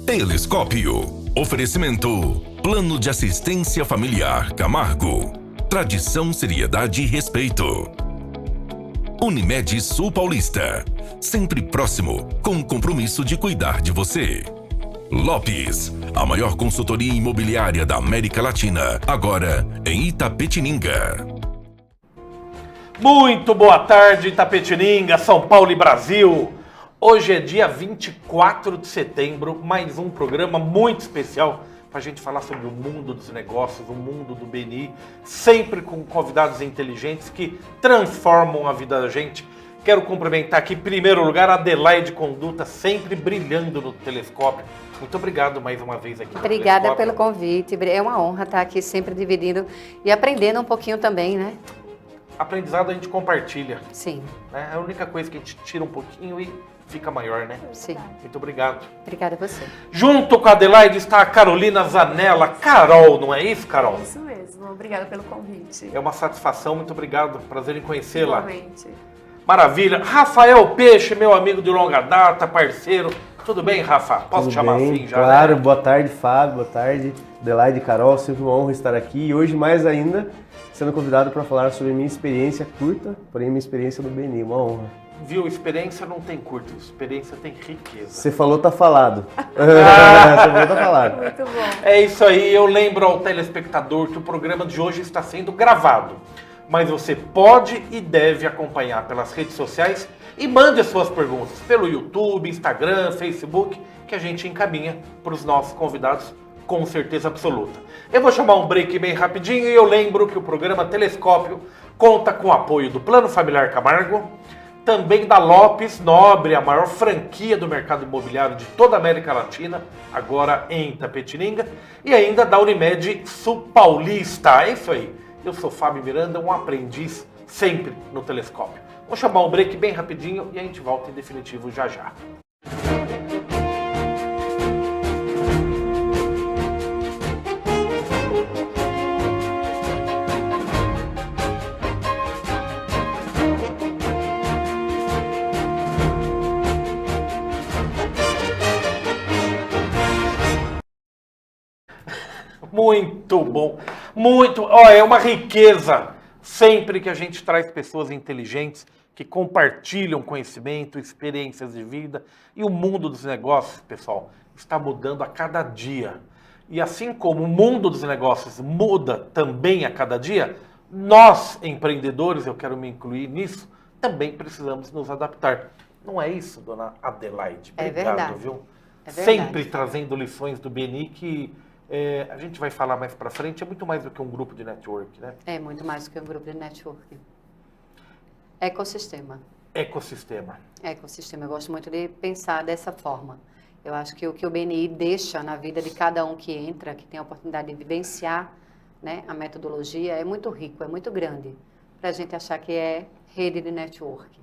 Telescópio. Oferecimento. Plano de Assistência Familiar Camargo. Tradição, seriedade e respeito. Unimed Sul Paulista. Sempre próximo, com o compromisso de cuidar de você. Lopes, a maior consultoria imobiliária da América Latina, agora em Itapetininga. Muito boa tarde, Itapetininga, São Paulo e Brasil. Hoje é dia 24 de setembro, mais um programa muito especial para a gente falar sobre o mundo dos negócios, o mundo do BNI, sempre com convidados inteligentes que transformam a vida da gente. Quero cumprimentar aqui, em primeiro lugar, a Adelaide Conduta, sempre brilhando no telescópio. Muito obrigado mais uma vez aqui. Obrigada pelo convite. É uma honra estar aqui sempre dividindo e aprendendo um pouquinho também, né? Aprendizado a gente compartilha. Sim. É a única coisa que a gente tira um pouquinho e fica maior, né? Sim. Muito obrigado. Obrigada a você. Junto com a Adelaide está a Carolina Zanella. Carol, não é isso, Carol? Isso mesmo. Obrigada pelo convite. É uma satisfação, muito obrigado. Prazer em conhecê-la. Igualmente. Maravilha. Rafael Peixe, meu amigo de longa data, parceiro. Tudo bem, Rafa? Posso Tudo chamar bem, assim já? Claro, né? Boa tarde, Fábio, boa tarde, Adelaide e Carol, sempre uma honra estar aqui e hoje mais ainda sendo convidado para falar sobre minha experiência curta, porém minha experiência no BNI, uma honra. Viu, experiência não tem curto, experiência tem riqueza. Você falou, tá falado. Você falou, tá falado. Muito bom. É isso aí, eu lembro ao telespectador que o programa de hoje está sendo gravado, mas você pode e deve acompanhar pelas redes sociais e mande as suas perguntas pelo YouTube, Instagram, Facebook, que a gente encaminha para os nossos convidados com certeza absoluta. Eu vou chamar um break bem rapidinho e eu lembro que o programa Telescópio conta com o apoio do Plano Familiar Camargo, também da Lopes Nobre, a maior franquia do mercado imobiliário de toda a América Latina, agora em Itapetininga, e ainda da Unimed Sul Paulista. É isso aí. Eu sou Fábio Miranda, um aprendiz sempre no Telescópio. Vou chamar um break bem rapidinho e a gente volta em definitivo já já. Muito bom, muito, é uma riqueza sempre que a gente traz pessoas inteligentes que compartilham conhecimento, experiências de vida e o mundo dos negócios, pessoal, está mudando a cada dia. E assim como o mundo dos negócios muda também a cada dia, nós empreendedores, eu quero me incluir nisso, também precisamos nos adaptar. Não é isso, dona Adelaide? Obrigado, verdade. Viu? É verdade. Sempre trazendo lições do BNI que a gente vai falar mais pra frente, é muito mais do que um grupo de network, né? É muito mais do que um grupo de networking. Ecossistema. Ecossistema. Ecossistema. Eu gosto muito de pensar dessa forma. Eu acho que o que o BNI deixa na vida de cada um que entra, que tem a oportunidade de vivenciar, né, a metodologia, é muito rico, é muito grande, para a gente achar que é rede de networking.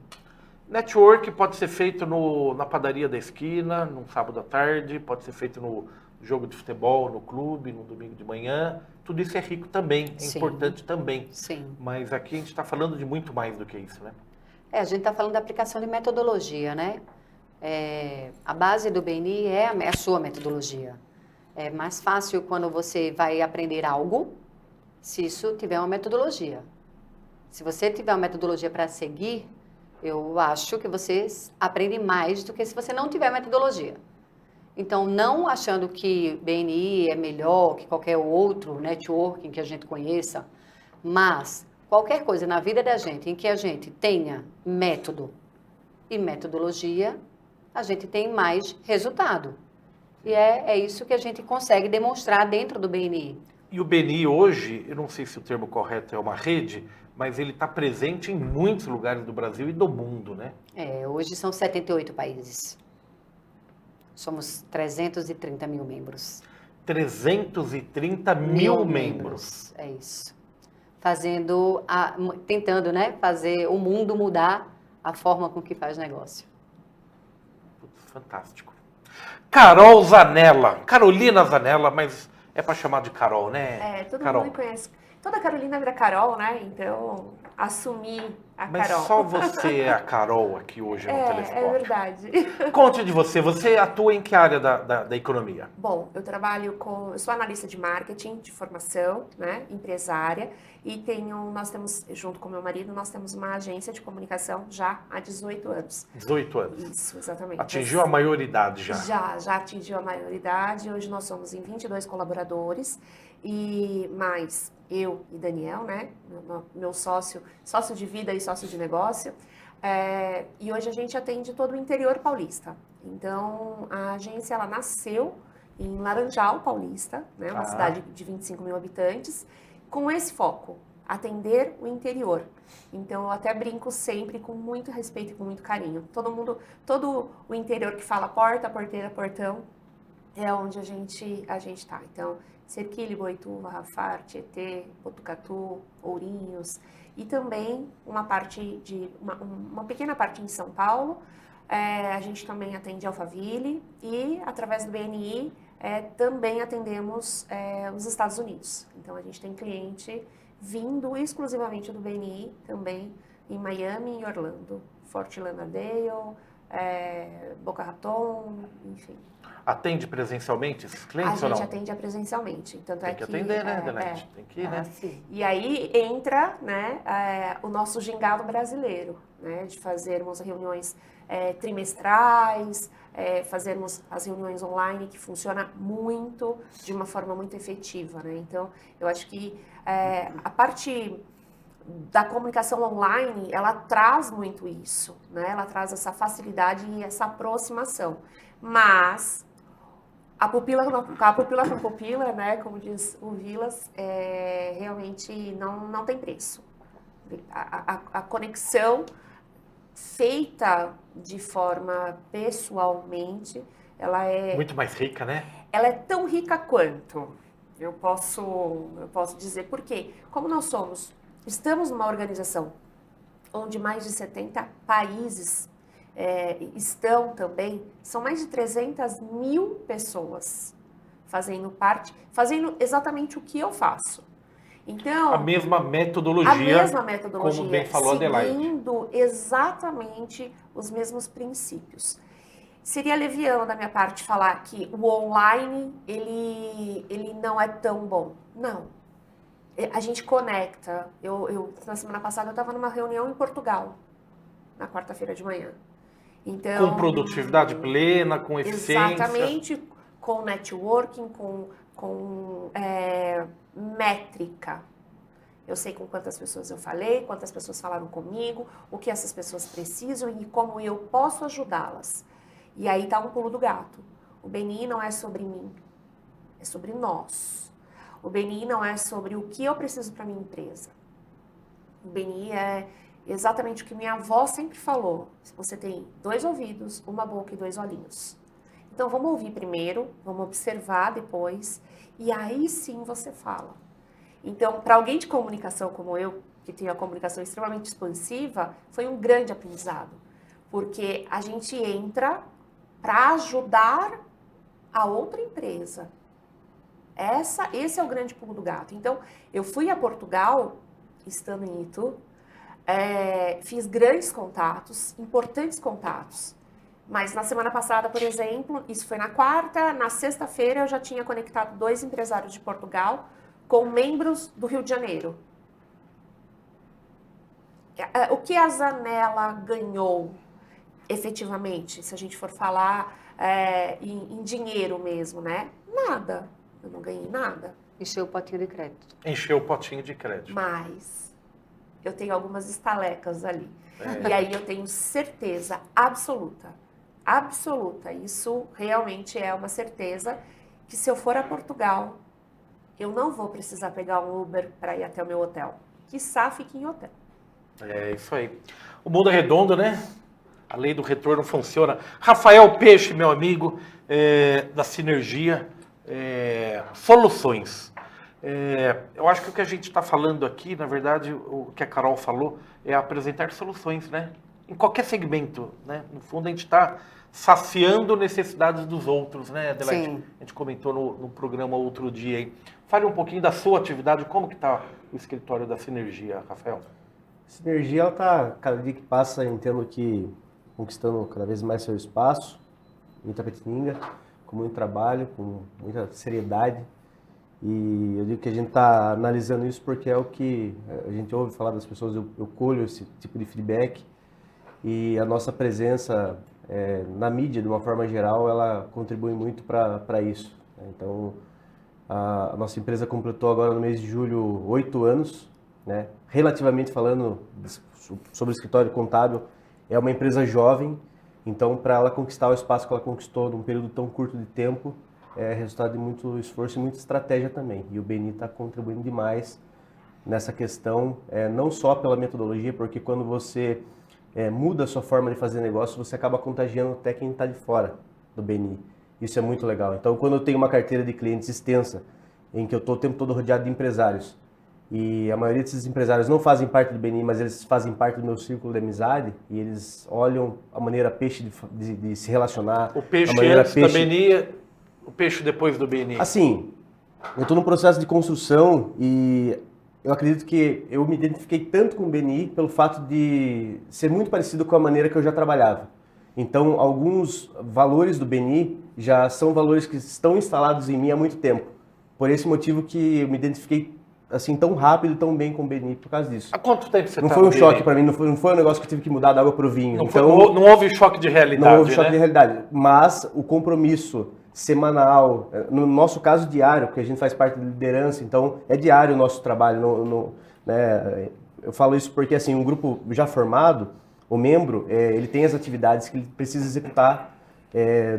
Network pode ser feito na padaria da esquina, num sábado à tarde, pode ser feito no jogo de futebol, no clube, no domingo de manhã. Tudo isso é rico também, é Sim. importante também. Sim. Mas aqui a gente está falando de muito mais do que isso, né? A gente está falando da aplicação de metodologia, né? A base do BNI é a sua metodologia. É mais fácil quando você vai aprender algo, se isso tiver uma metodologia. Se você tiver uma metodologia para seguir, eu acho que você aprende mais do que se você não tiver metodologia. Então, não achando que BNI é melhor que qualquer outro networking que a gente conheça, mas qualquer coisa na vida da gente em que a gente tenha método e metodologia, a gente tem mais resultado. E é isso que a gente consegue demonstrar dentro do BNI. E o BNI hoje, eu não sei se o termo correto é uma rede, mas ele está presente em muitos lugares do Brasil e do mundo, né? Hoje são 78 países. Somos 330 mil membros. 330 mil membros. É isso. Tentando, né, fazer o mundo mudar a forma com que faz negócio. Putz, fantástico. Carol Zanella, Carolina Zanella, mas é para chamar de Carol, né? Todo Carol. mundo me conhece Toda Carolina vira Carol, né? Então, assumir a Mas Carol. só você é a Carol aqui hoje no Telescópio. É verdade. Conte de você. Você atua em que área da economia? Bom, eu sou analista de marketing, de formação, né, empresária, e nós temos, junto com meu marido, nós temos uma agência de comunicação já há 18 anos. 18 anos. Isso, exatamente. Atingiu a maioridade já. Já atingiu a maioridade. Hoje nós somos em 22 colaboradores, e mais eu e Daniel, né, meu sócio de vida e sócio de negócio. E hoje a gente atende todo o interior paulista. Então, a agência ela nasceu em Laranjal Paulista, né, uma cidade de 25 mil habitantes, com esse foco, atender o interior. Então, eu até brinco sempre com muito respeito e com muito carinho. Todo o interior que fala porta, porteira, portão, é onde a gente está. Então, Serquilho, Boituva, Rafar, Tietê, Botucatu, Ourinhos, e também uma pequena parte em São Paulo. A gente também atende Alphaville e, através do BNI, também atendemos os Estados Unidos. Então, a gente tem cliente vindo exclusivamente do BNI, também em Miami e Orlando, Fort Lauderdale, Boca Raton, enfim. Atende presencialmente esses clientes ou A não? gente atende presencialmente. Tanto Tem é que atender, né, Delaide? Tem que ir, né? Sim. E aí entra, né, o nosso gingado brasileiro, né, de fazermos reuniões trimestrais, fazermos as reuniões online, que funciona muito, de uma forma muito efetiva, né? Então, eu acho que a parte da comunicação online, ela traz muito isso, né? Ela traz essa facilidade e essa aproximação. Mas a pupila com pupila, né, como diz o Vilas, realmente não tem preço. A conexão feita de forma pessoalmente, ela é... Muito mais rica, né? Ela é tão rica quanto. Eu posso dizer por quê. Como estamos numa organização onde mais de 70 países estão também, são mais de 300 mil pessoas fazendo exatamente o que eu faço. Então, A mesma metodologia, como bem falou a Adelaide. Seguindo exatamente os mesmos princípios. Seria leviano da minha parte falar que o online, ele não é tão bom. Não. A gente conecta. Na semana passada, eu estava numa reunião em Portugal, na quarta-feira de manhã. Então, Com produtividade plena, com eficiência. Exatamente, com networking, com métrica. Eu sei com quantas pessoas eu falei, quantas pessoas falaram comigo, o que essas pessoas precisam e como eu posso ajudá-las. E aí está um pulo do gato. O BNI não é sobre mim, é sobre nós. O BNI não é sobre o que eu preciso para minha empresa. O BNI é exatamente o que minha avó sempre falou. Você tem 2 ouvidos, uma boca e 2 olhinhos. Então vamos ouvir primeiro, vamos observar depois, e aí sim você fala. Então, para alguém de comunicação como eu, que tem a comunicação extremamente expansiva, foi um grande aprendizado. Porque a gente entra para ajudar a outra empresa. Esse é o grande pulo do gato. Então, eu fui a Portugal, estando em Itu, fiz grandes contatos, importantes contatos. Mas na semana passada, por exemplo, isso foi na quarta, na sexta-feira eu já tinha conectado 2 empresários de Portugal com membros do Rio de Janeiro. O que a Zanella ganhou efetivamente, se a gente for falar em dinheiro mesmo, né? Nada. Eu não ganhei nada. Encheu o potinho de crédito. Encheu o potinho de crédito. Mas eu tenho algumas estalecas ali. E aí eu tenho certeza absoluta, isso realmente é uma certeza, que se eu for a Portugal, eu não vou precisar pegar um Uber para ir até o meu hotel. Quiçá fique em hotel. É isso aí. O mundo é redondo, né? A lei do retorno funciona. Rafael Peixe, meu amigo, da Sinergia Soluções. Eu acho que o que a gente está falando aqui, na verdade, o que a Carol falou, é apresentar soluções, né? Em qualquer segmento, né? No fundo, a gente está saciando necessidades dos outros, né, Adelaide? Sim. A gente comentou no programa outro dia aí. Fale um pouquinho da sua atividade, como que está o escritório da Sinergia, Rafael? Sinergia, ela está, cada dia que passa, entendo que conquistando cada vez mais seu espaço em Itapetininga, com muito trabalho, com muita seriedade. E eu digo que a gente está analisando isso porque é o que a gente ouve falar das pessoas, eu colho esse tipo de feedback e a nossa presença na mídia, de uma forma geral, ela contribui muito para isso. Então, a nossa empresa completou agora no mês de julho 8 anos, né? Relativamente falando sobre o escritório contábil, é uma empresa jovem, então para ela conquistar o espaço que ela conquistou num período tão curto de tempo, é resultado de muito esforço e muita estratégia também. E o BNI está contribuindo demais nessa questão, não só pela metodologia, porque quando você muda a sua forma de fazer negócio, você acaba contagiando até quem está de fora do BNI. Isso é muito legal. Então, quando eu tenho uma carteira de clientes extensa, em que eu estou o tempo todo rodeado de empresários, e a maioria desses empresários não fazem parte do BNI, mas eles fazem parte do meu círculo de amizade, e eles olham a maneira peixe de se relacionar. O peixe a maneira antes da BNI, o peixe depois do BNI. Assim, eu estou num processo de construção e eu acredito que eu me identifiquei tanto com o BNI pelo fato de ser muito parecido com a maneira que eu já trabalhava. Então, alguns valores do BNI já são valores que estão instalados em mim há muito tempo. Por esse motivo que eu me identifiquei assim tão rápido e tão bem com o BNI por causa disso. Há quanto tempo você Não tá foi um no choque BNI? para mim, não foi um negócio que eu tive que mudar da água para o vinho. Não, Então, não houve choque de realidade, não houve choque né? de realidade, mas o compromisso semanal, no nosso caso diário, porque a gente faz parte da liderança, então é diário o nosso trabalho. Né? Eu falo isso porque assim, um grupo já formado, o membro, ele tem as atividades que ele precisa executar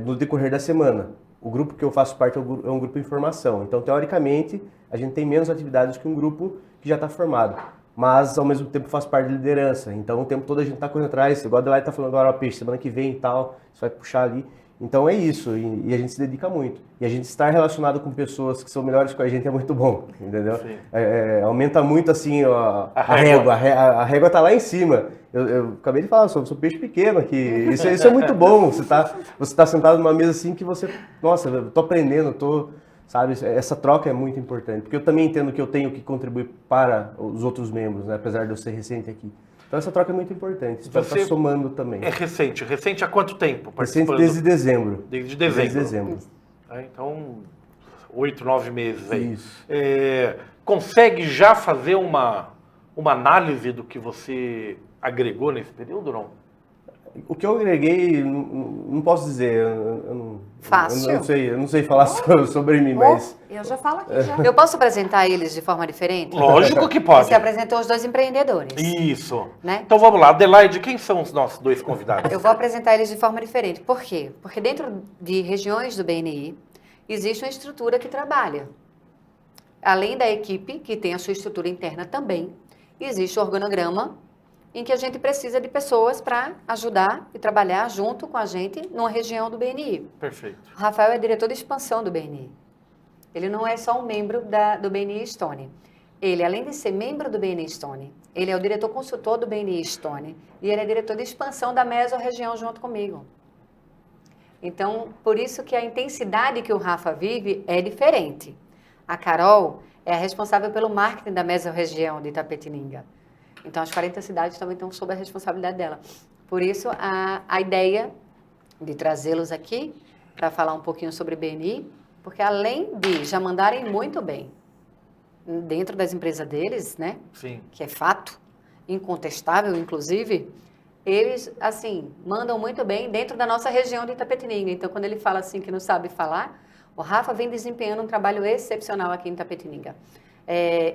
no decorrer da semana. O grupo que eu faço parte é um grupo de formação, então teoricamente a gente tem menos atividades que um grupo que já está formado. Mas, ao mesmo tempo, faz parte da liderança. Então, o tempo todo a gente está correndo atrás. Igual a Adelaide está falando agora, ó, peixe, semana que vem e tal, você vai puxar ali. Então, é isso. E a gente se dedica muito. E a gente estar relacionado com pessoas que são melhores que a gente é muito bom, entendeu? Aumenta muito, assim, a régua. A régua está lá em cima. Eu acabei de falar, sou peixe pequeno aqui. Isso é muito bom. Você tá sentado numa mesa assim que você... Nossa, eu tô aprendendo, sabe, essa troca é muito importante, porque eu também entendo que eu tenho que contribuir para os outros membros, né, apesar de eu ser recente aqui. Então essa troca é muito importante, espero estar somando também. É recente. Recente há quanto tempo? Recente desde dezembro. Desde dezembro. Desde dezembro. Então, 8, 9 meses aí. Isso. Consegue já fazer uma análise do que você agregou nesse período, não? O que eu agreguei, não posso dizer. Fácil. Eu não sei falar sobre mim, mas... Eu já falo aqui já. Eu posso apresentar eles de forma diferente? Lógico que pode. Você apresentou os dois empreendedores. Isso. Né? Então vamos lá. Adelaide, quem são os nossos dois convidados? Eu vou apresentar eles de forma diferente. Por quê? Porque dentro de regiões do BNI, existe uma estrutura que trabalha. Além da equipe, que tem a sua estrutura interna também, existe o organograma, em que a gente precisa de pessoas para ajudar e trabalhar junto com a gente numa região do BNI. Perfeito. O Rafael é diretor de expansão do BNI. Ele não é só um membro do BNI Stone. Ele, além de ser membro do BNI Stone, ele é o diretor consultor do BNI Stone e ele é diretor de expansão da mesorregião junto comigo. Então, por isso que a intensidade que o Rafa vive é diferente. A Carol é a responsável pelo marketing da mesorregião de Itapetininga. Então, as 40 cidades também estão sob a responsabilidade dela. Por isso, a ideia de trazê-los aqui para falar um pouquinho sobre BNI, porque além de já mandarem muito bem dentro das empresas deles, né? Sim. Que é fato, incontestável, inclusive, eles, assim, mandam muito bem dentro da nossa região de Itapetininga. Então, quando ele fala assim que não sabe falar, o Rafa vem desempenhando um trabalho excepcional aqui em Itapetininga.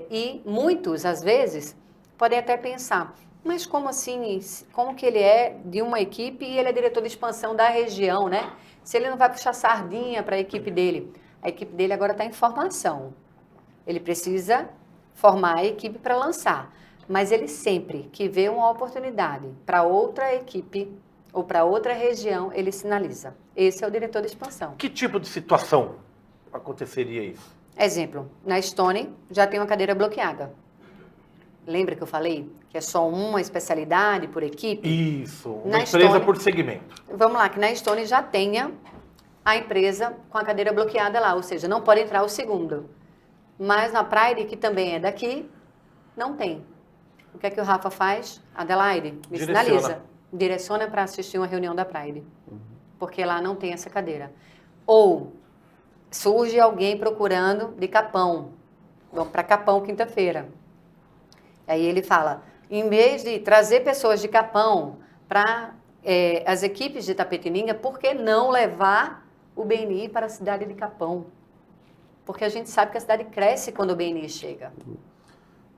E muitos, às vezes, podem até pensar, mas como assim, como que ele é de uma equipe e ele é diretor de expansão da região, né? Se ele não vai puxar sardinha para a equipe dele agora está em formação. Ele precisa formar a equipe para lançar, mas ele sempre que vê uma oportunidade para outra equipe ou para outra região, ele sinaliza. Esse é o diretor de expansão. Que tipo de situação aconteceria isso? Exemplo, na Stone já tem uma cadeira bloqueada. Lembra que eu falei que é só uma especialidade por equipe. Isso, uma Na empresa Estônia- por segmento. Vamos lá, que na Estônia já tenha a empresa com a cadeira bloqueada lá, ou seja, não pode entrar o segundo. Mas na Pride, que também é daqui, não tem. O que é que o Rafa faz? Adelaide, me Direciona. sinaliza. Direciona para assistir uma reunião da Pride. Porque lá não tem essa cadeira. Ou surge alguém procurando de Capão. Vamos para Capão quinta-feira. Aí ele fala, em vez de trazer pessoas de Capão para as equipes de Itapetininga, por que não levar o BNI para a cidade de Capão? Porque a gente sabe que a cidade cresce quando o BNI chega.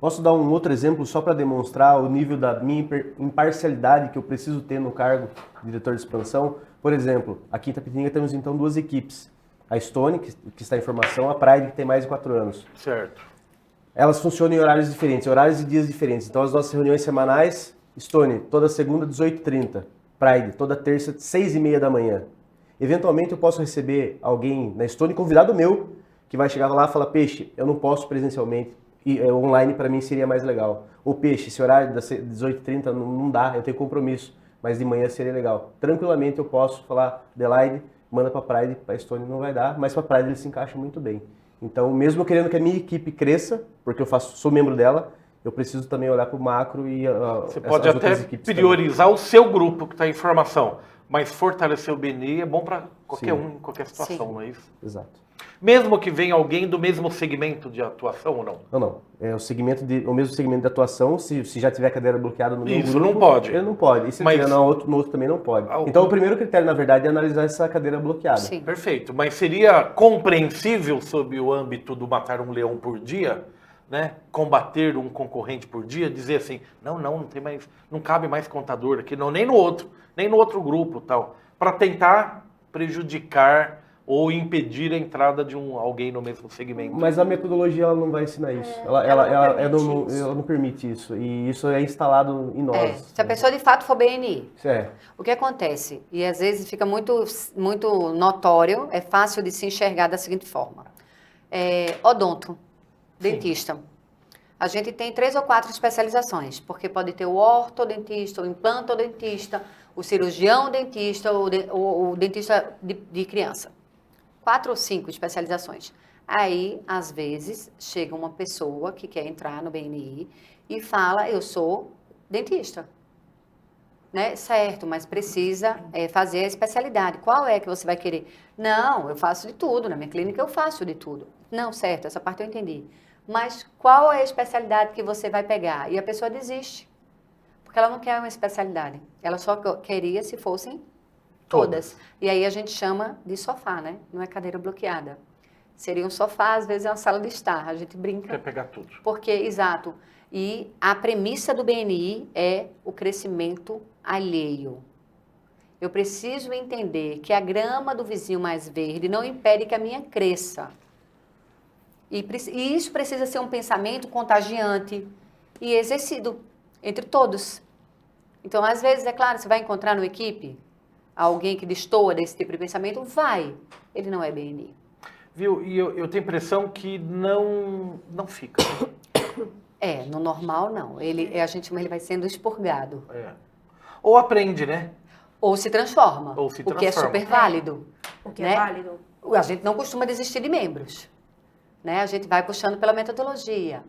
Posso dar um outro exemplo só para demonstrar o nível da minha imparcialidade que eu preciso ter no cargo de diretor de expansão? Por exemplo, aqui em Itapetininga temos então 2 equipes. A Stone, que está em formação, a Pride, que tem mais de 4 anos. Certo. Elas funcionam em horários diferentes, horários e dias diferentes. Então, as nossas reuniões semanais, Stone, toda segunda, 18h30. Pride, toda terça, 6h30 da manhã. Eventualmente, eu posso receber alguém na Stone, convidado meu, que vai chegar lá e falar, Peixe, eu não posso presencialmente, e online para mim seria mais legal. Ou Peixe, esse horário das 18h30 não dá, eu tenho compromisso, mas de manhã seria legal. Tranquilamente eu posso falar, Adelaide, manda para Pride, para Stone não vai dar, mas para Pride ele se encaixa muito bem. Então, mesmo querendo que a minha equipe cresça, porque sou membro dela, eu preciso também olhar para o macro e Você pode as até outras equipes priorizar o seu grupo que está em formação, mas fortalecer o BNI é bom para qualquer Sim. um, em qualquer situação, Sim. não é isso? Exato. Mesmo que venha alguém do mesmo segmento de atuação ou não? Não. É o mesmo segmento de atuação, se já tiver cadeira bloqueada no meu Isso, grupo, não pode. ele não pode. E se Mas- tiver no outro também não pode. Ah, Então, o primeiro critério, na verdade, é analisar essa cadeira bloqueada. Sim. Perfeito, mas seria compreensível sob o âmbito do matar um leão por dia, né? Combater um concorrente por dia, dizer assim, não tem mais, não cabe mais contador aqui, não, nem no outro grupo, tal, para tentar prejudicar ou impedir a entrada de alguém no mesmo segmento. Mas a metodologia ela não vai ensinar isso. Ela não permite isso. E isso é instalado em nós. Se a pessoa de fato for BNI, É. o que acontece? E às vezes fica muito notório, é fácil de se enxergar da seguinte forma. Odonto, dentista. A gente tem 3 ou 4 especializações, porque pode ter o ortodontista, o implantodontista, o cirurgião dentista, o dentista de criança. 4 ou 5 especializações. Aí, às vezes, chega uma pessoa que quer entrar no BNI e fala, eu sou dentista. Né? Certo, mas precisa fazer a especialidade. Qual é que você vai querer? Não, eu faço de tudo. Na minha clínica eu faço de tudo. Não, certo, essa parte eu entendi. Mas qual é a especialidade que você vai pegar? E a pessoa desiste. Porque ela não quer uma especialidade. Ela só queria se fossem todas. E aí a gente chama de sofá, né? Não é cadeira bloqueada. Seria um sofá, às vezes é uma sala de estar. A gente brinca. Quer pegar tudo. Porque, exato. E a premissa do BNI é o crescimento alheio. Eu preciso entender que a grama do vizinho mais verde não impede que a minha cresça. E isso precisa ser um pensamento contagiante e exercido entre todos. Então, às vezes, é claro, você vai encontrar numa equipe alguém que destoa desse tipo de pensamento, vai. Ele não é BNI. Viu? E eu tenho a impressão que não fica. No normal, não. A gente chama, ele vai sendo expurgado. Ou aprende, né? Ou se transforma. Ou se O que é transforma. super válido. O que né? é válido. A gente não costuma desistir de membros. Né? A gente vai puxando pela metodologia.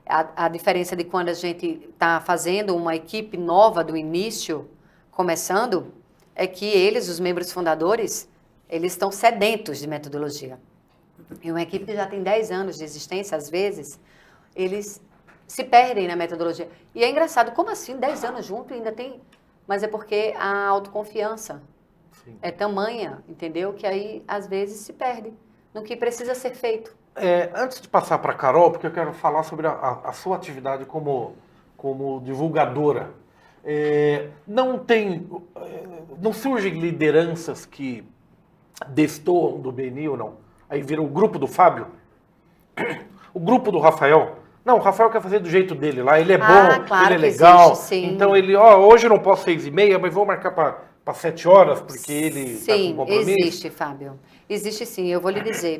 A diferença de quando a gente está fazendo uma equipe nova do início, começando, é que eles, os membros fundadores, eles estão sedentos de metodologia. E uma equipe que já tem 10 anos de existência, às vezes, eles se perdem na metodologia. E é engraçado, como assim 10 anos junto e ainda tem... Mas é porque a autoconfiança é tamanha, entendeu? Que aí, às vezes, se perde no que precisa ser feito. Antes de passar para a Carol, porque eu quero falar sobre a sua atividade como divulgadora. Não surgem lideranças que destoam do BNI ou não? Aí vira o grupo do Fábio, o grupo do Rafael. Não, o Rafael quer fazer do jeito dele lá, ele é bom, claro ele é que legal. existe, sim. Então ele, hoje eu não posso 6h30, mas vou marcar para 7 horas, porque ele está com compromisso. Existe, Fábio. Existe sim, eu vou lhe dizer.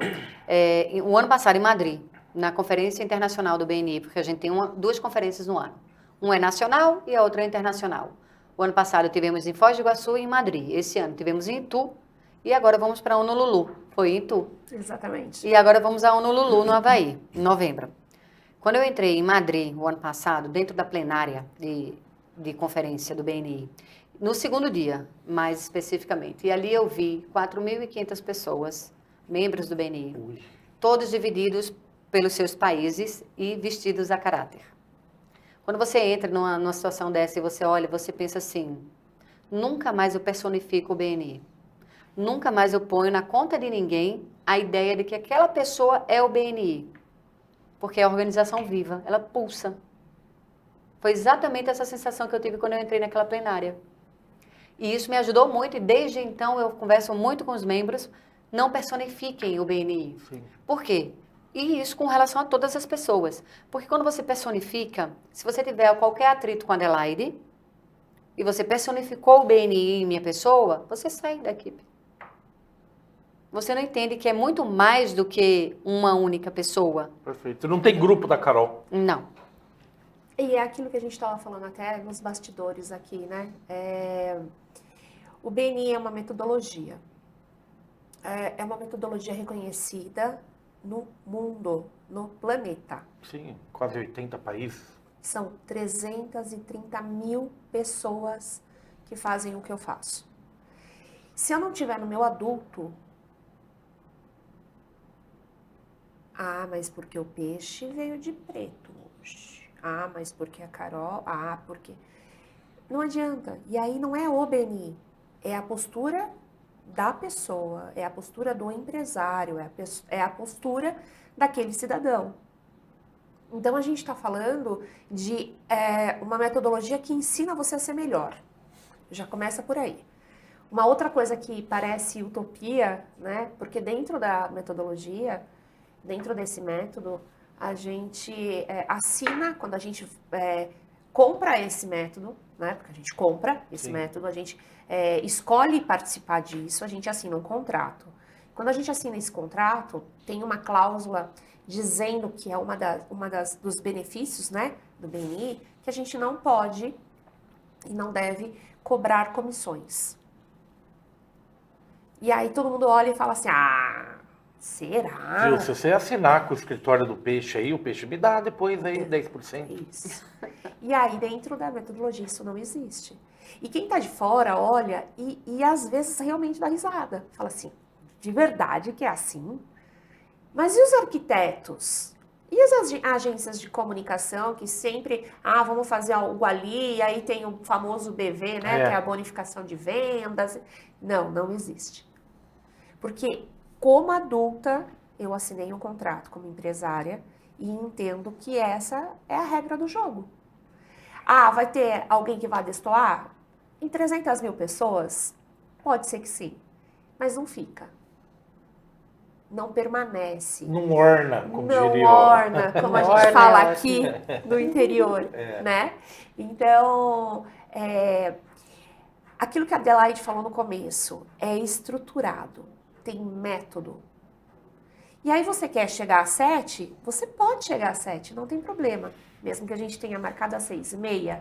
O ano passado, em Madrid, na Conferência Internacional do BNI, porque a gente tem duas conferências no ano. Uma é nacional e a outra é internacional. O ano passado tivemos em Foz do Iguaçu e em Madrid. Esse ano tivemos em Itu e agora vamos para a Honolulu. Foi em Itu. Exatamente. E agora vamos a Honolulu, no Havaí, em novembro. Quando eu entrei em Madrid, o ano passado, dentro da plenária de conferência do BNI, no segundo dia, mais especificamente, e ali eu vi 4.500 pessoas, membros do BNI, todos divididos pelos seus países e vestidos a caráter. Quando você entra numa situação dessa e você olha, você pensa assim, nunca mais eu personifico o BNI. Nunca mais eu ponho na conta de ninguém a ideia de que aquela pessoa é o BNI. Porque é a organização viva, ela pulsa. Foi exatamente essa sensação que eu tive quando eu entrei naquela plenária. E isso me ajudou muito e desde então eu converso muito com os membros, não personifiquem o BNI. Sim. Por quê? E isso com relação a todas as pessoas. Porque quando você personifica, se você tiver qualquer atrito com a Adelaide, e você personificou o BNI em minha pessoa, você sai da equipe. Você não entende que é muito mais do que uma única pessoa. Perfeito. Não tem grupo da Carol. Não. E é aquilo que a gente estava falando até nos bastidores aqui, né? O BNI é uma metodologia. É uma metodologia reconhecida no mundo, no planeta. Sim, quase 80 países. São 330 mil pessoas que fazem o que eu faço. Se eu não tiver no meu adulto, mas porque o peixe veio de preto hoje. Mas porque a Carol, porque... Não adianta. E aí não é o BNI, é a postura da pessoa, é a postura do empresário, é a postura daquele cidadão. Então, a gente está falando de uma metodologia que ensina você a ser melhor. Já começa por aí. Uma outra coisa que parece utopia, né? Porque dentro da metodologia, dentro desse método, a gente assina, quando a gente compra esse método, né? Porque a gente compra esse método, a gente escolhe participar disso, a gente assina um contrato. Quando a gente assina esse contrato, tem uma cláusula dizendo que é dos benefícios, né, do BNI, que a gente não pode e não deve cobrar comissões. E aí todo mundo olha e fala assim, será? Viu, se você assinar com o escritório do peixe aí, o peixe me dá depois aí 10%. Isso. E aí dentro da metodologia isso não existe. E quem tá de fora olha e às vezes realmente dá risada. Fala assim, de verdade que é assim? Mas e os arquitetos? E as agências de comunicação que sempre, vamos fazer algo ali, e aí tem o famoso BV, né, que é a bonificação de vendas. Não existe. Porque como adulta, eu assinei um contrato como empresária e entendo que essa é a regra do jogo. Vai ter alguém que vai destoar? Em 300 mil pessoas? Pode ser que sim, mas não fica. Não permanece. Não orna, como diria. Não orna, como a gente fala aqui no interior, né? Então, aquilo que a Adelaide falou no começo, é estruturado, tem método. E aí você quer chegar a 7, você pode chegar a 7, não tem problema. Mesmo que a gente tenha marcado a 6,5,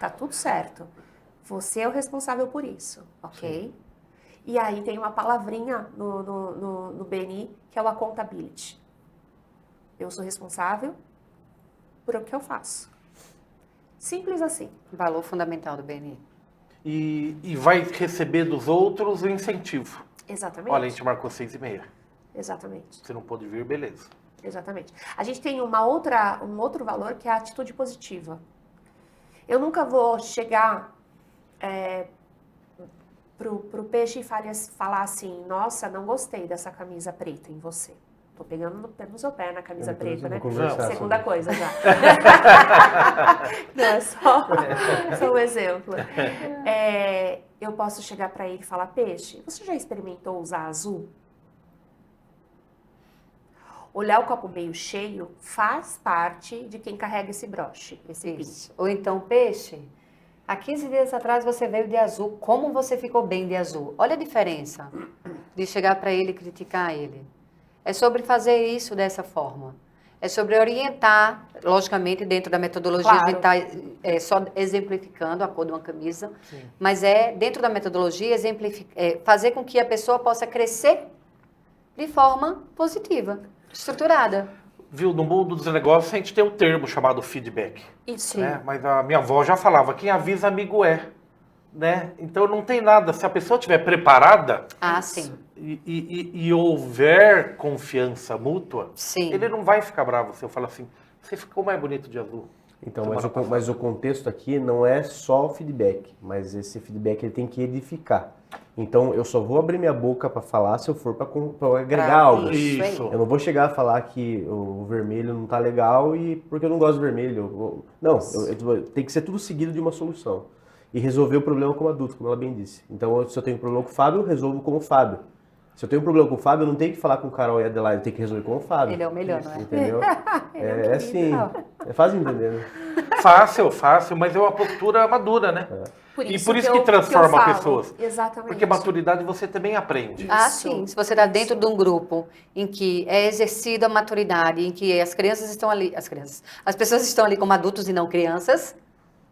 tá tudo certo. Você é o responsável por isso, ok? Sim. E aí tem uma palavrinha no BNI, que é o accountability. Eu sou responsável por o que eu faço. Simples assim. Valor fundamental do BNI. E vai receber dos outros o incentivo. Exatamente. Olha, a gente marcou 6,5. Exatamente. Você não pôde vir, beleza. Exatamente. A gente tem um outro valor que é a atitude positiva. Eu nunca vou chegar pro peixe e falar assim, nossa, não gostei dessa camisa preta em você. Tô pegando no seu pé na camisa preta, né? Segunda coisa já. Não, é só um exemplo. Eu posso chegar para ele e falar, peixe, você já experimentou usar azul? Olhar o copo meio cheio faz parte de quem carrega esse broche, esse pinto. Ou então, peixe, há 15 dias atrás você veio de azul, como você ficou bem de azul? Olha a diferença de chegar para ele e criticar ele. É sobre fazer isso dessa forma. É sobre orientar, logicamente, dentro da metodologia, Claro. a gente está só exemplificando a cor de uma camisa, Sim. mas dentro da metodologia, fazer com que a pessoa possa crescer de forma positiva, estruturada. Viu, no mundo dos negócios a gente tem um termo chamado feedback. Isso. Né? Mas a minha avó já falava, quem avisa amigo é. Né? Então não tem nada, se a pessoa estiver preparada Ah, sim. e houver confiança mútua, Sim. ele não vai ficar bravo se eu falar assim, você ficou mais bonito de azul. Então, Semana passada. mas o contexto aqui não é só o feedback, mas esse feedback ele tem que edificar. Então, eu só vou abrir minha boca para falar se eu for para agregar Pra algo. isso. Eu não vou chegar a falar que o vermelho não tá legal e porque eu não gosto do vermelho. Não, tem que ser tudo seguido de uma solução. E resolver o problema como adulto, como ela bem disse. Então, se eu tenho um problema com o Fábio, eu resolvo como o Fábio. Se eu tenho um problema com o Fábio, eu não tenho que falar com o Carol e a Adelaide, eu tenho que resolver com o Fábio. Ele é o melhor, não é? Entendeu? Ele é um É querido. assim. É fácil entender, né? Fácil, mas é uma postura madura, né? E por isso que eu transforma falo. pessoas. Exatamente. Porque maturidade você também aprende. Ah, Isso. sim. Se você está dentro de um grupo em que é exercida a maturidade, em que as crianças estão ali, as pessoas estão ali como adultos e não crianças,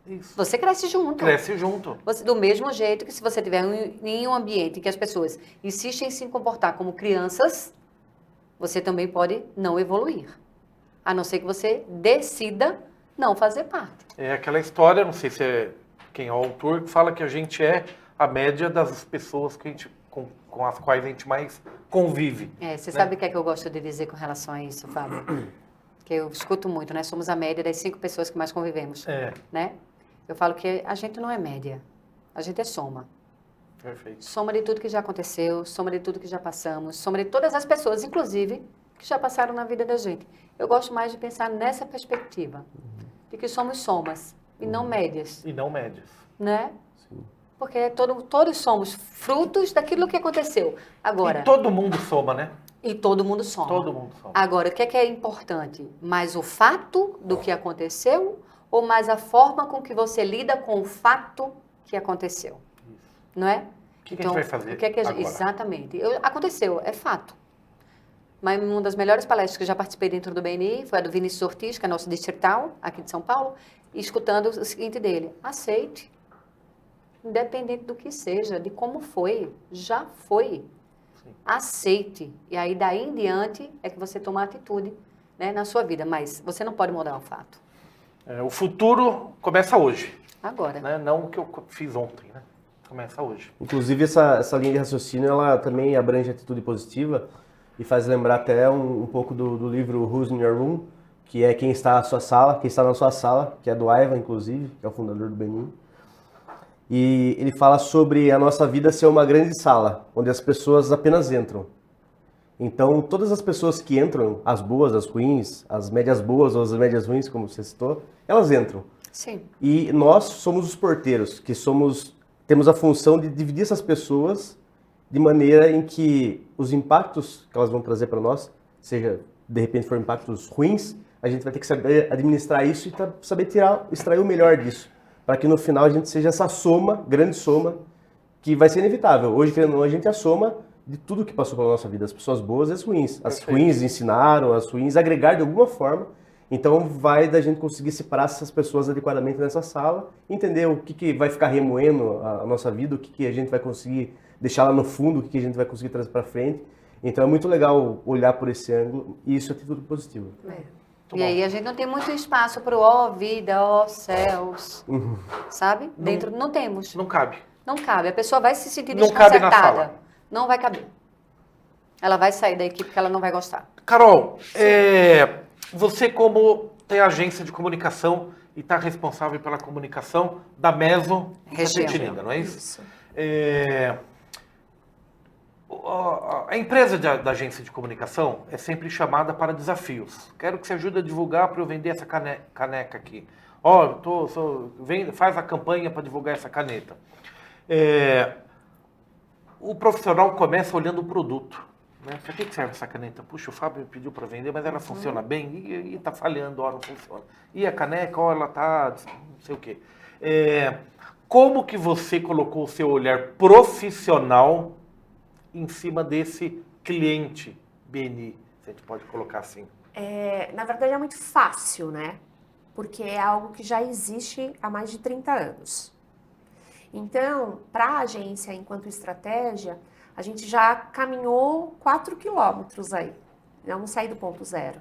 Isso. você cresce junto. Cresce junto. Do mesmo jeito que se você tiver em um ambiente em que as pessoas insistem em se comportar como crianças, você também pode não evoluir. A não ser que você decida não fazer parte. É aquela história, não sei se é quem é o autor, que fala que a gente é a média das pessoas que com as quais a gente mais convive. Você né? sabe o que é que eu gosto de dizer com relação a isso, Fábio? Que eu escuto muito, né? Somos a média das 5 pessoas que mais convivemos, né? Eu falo que a gente não é média, a gente é soma. Perfeito. Soma de tudo que já aconteceu, soma de tudo que já passamos, soma de todas as pessoas, inclusive, que já passaram na vida da gente. Eu gosto mais de pensar nessa perspectiva, de que somos somas e não médias, E não médias. né? Porque todos somos frutos daquilo que aconteceu. Agora, E todo mundo soma, né? todo mundo soma. Todo mundo soma. Agora, o que é importante? Mais o fato do que aconteceu ou mais a forma com que você lida com o fato que aconteceu? Não é? O que a gente vai fazer o que é que agora? Exatamente. Aconteceu, é fato. Mas uma das melhores palestras que eu já participei dentro do BNI foi a do Vinícius Ortiz, que é nosso distrital, aqui de São Paulo, e escutando o seguinte dele: aceite. Independente do que seja, de como foi, já foi. Sim. Aceite. E aí, daí em diante, é que você toma atitude, né, na sua vida. Mas você não pode mudar o fato. O futuro começa hoje, Agora. né? Não o que eu fiz ontem, né? Começa hoje. Inclusive, essa linha de raciocínio, ela também abrange atitude positiva e faz lembrar até um pouco do livro Who's in Your Room, que é quem está na sua sala, que é do Ivan, inclusive, que é o fundador do BNI. E ele fala sobre a nossa vida ser uma grande sala, onde as pessoas apenas entram. Então, todas as pessoas que entram, as boas, as ruins, as médias boas ou as médias ruins, como você citou, elas entram. Sim. E nós somos os porteiros, que temos a função de dividir essas pessoas de maneira em que os impactos que elas vão trazer para nós, seja, de repente, for impactos ruins, a gente vai ter que saber administrar isso e saber extrair o melhor disso, para que no final a gente seja essa soma, grande soma, que vai ser inevitável. Hoje, querendo ou não, a gente é a soma de tudo que passou pela nossa vida, as pessoas boas e as ruins. As ruins ensinaram, as ruins agregaram de alguma forma. Então vai da gente conseguir separar essas pessoas adequadamente nessa sala, entender o que vai ficar remoendo a nossa vida, o que a gente vai conseguir deixar lá no fundo, o que a gente vai conseguir trazer para frente. Então é muito legal olhar por esse ângulo e isso é atitude positiva. E aí a gente não tem muito espaço para o ó vida, ó céus, sabe? Dentro não temos. Não cabe. Não cabe. A pessoa vai se sentir Não cabe na desconcertada. sala. Não vai caber. Ela vai sair da equipe porque ela não vai gostar. Carol, você como tem agência de comunicação e está responsável pela comunicação da Meso Região. Tapetininga, não é isso? A empresa da agência de comunicação é sempre chamada para desafios. Quero que você ajude a divulgar para eu vender essa caneca aqui. Faz a campanha para divulgar essa caneta. O profissional começa olhando o produto. Né? Para que serve essa caneta? Puxa, o Fábio me pediu para vender, mas ela funciona bem e está falhando, não funciona. E a caneca, ela está não sei o quê. Como que você colocou o seu olhar profissional em cima desse cliente BNI, se a gente pode colocar assim? Na verdade é muito fácil, né? Porque é algo que já existe há mais de 30 anos. Então, para a agência, enquanto estratégia, a gente já caminhou 4 quilômetros aí. Eu não saí do ponto zero.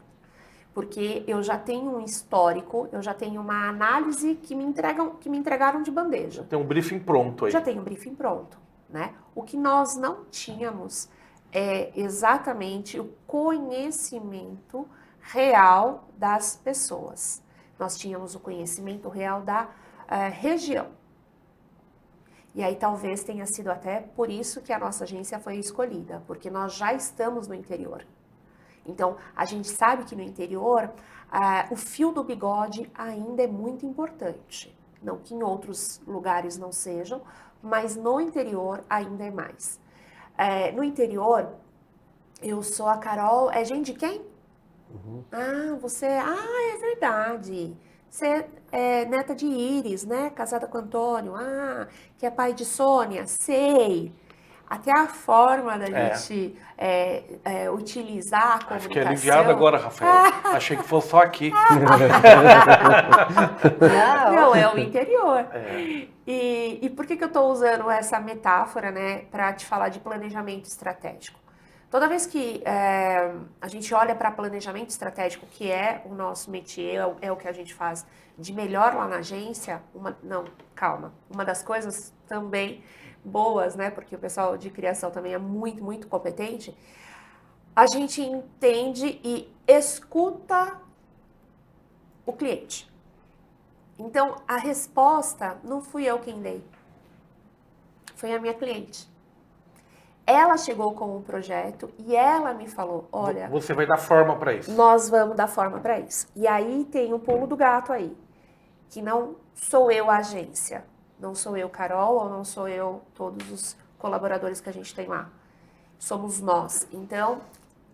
Porque eu já tenho um histórico, eu já tenho uma análise que me entregaram de bandeja. Tem um briefing pronto aí. Já tenho um briefing pronto, né? O que nós não tínhamos é exatamente o conhecimento real das pessoas. Nós tínhamos o conhecimento real da região. E aí talvez tenha sido até por isso que a nossa agência foi escolhida, porque nós já estamos no interior. Então, a gente sabe que no interior, o fio do bigode ainda é muito importante. Não que em outros lugares não sejam, mas no interior ainda é mais. No interior, eu sou a Carol, é gente de quem? Uhum. É verdade. Você é neta de Iris, né? Casada com Antônio. Que é pai de Sônia. Sei. Até a forma da gente utilizar a comunicação. Fiquei aliviado agora, Rafael. Achei que fosse só aqui. Não, é o interior. E por que eu estou usando essa metáfora, né, para te falar de planejamento estratégico? Toda vez que a gente olha para planejamento estratégico, que é o nosso métier, é o que a gente faz de melhor lá na agência, uma das coisas também boas, né, porque o pessoal de criação também é muito, muito competente, a gente entende e escuta o cliente. Então, a resposta não fui eu quem dei, foi a minha cliente. Ela chegou com um projeto e ela me falou, olha... Você vai dar forma para isso. Nós vamos dar forma para isso. E aí tem um pulo do gato aí, que não sou eu a agência, não sou eu Carol, ou não sou eu todos os colaboradores que a gente tem lá. Somos nós. Então,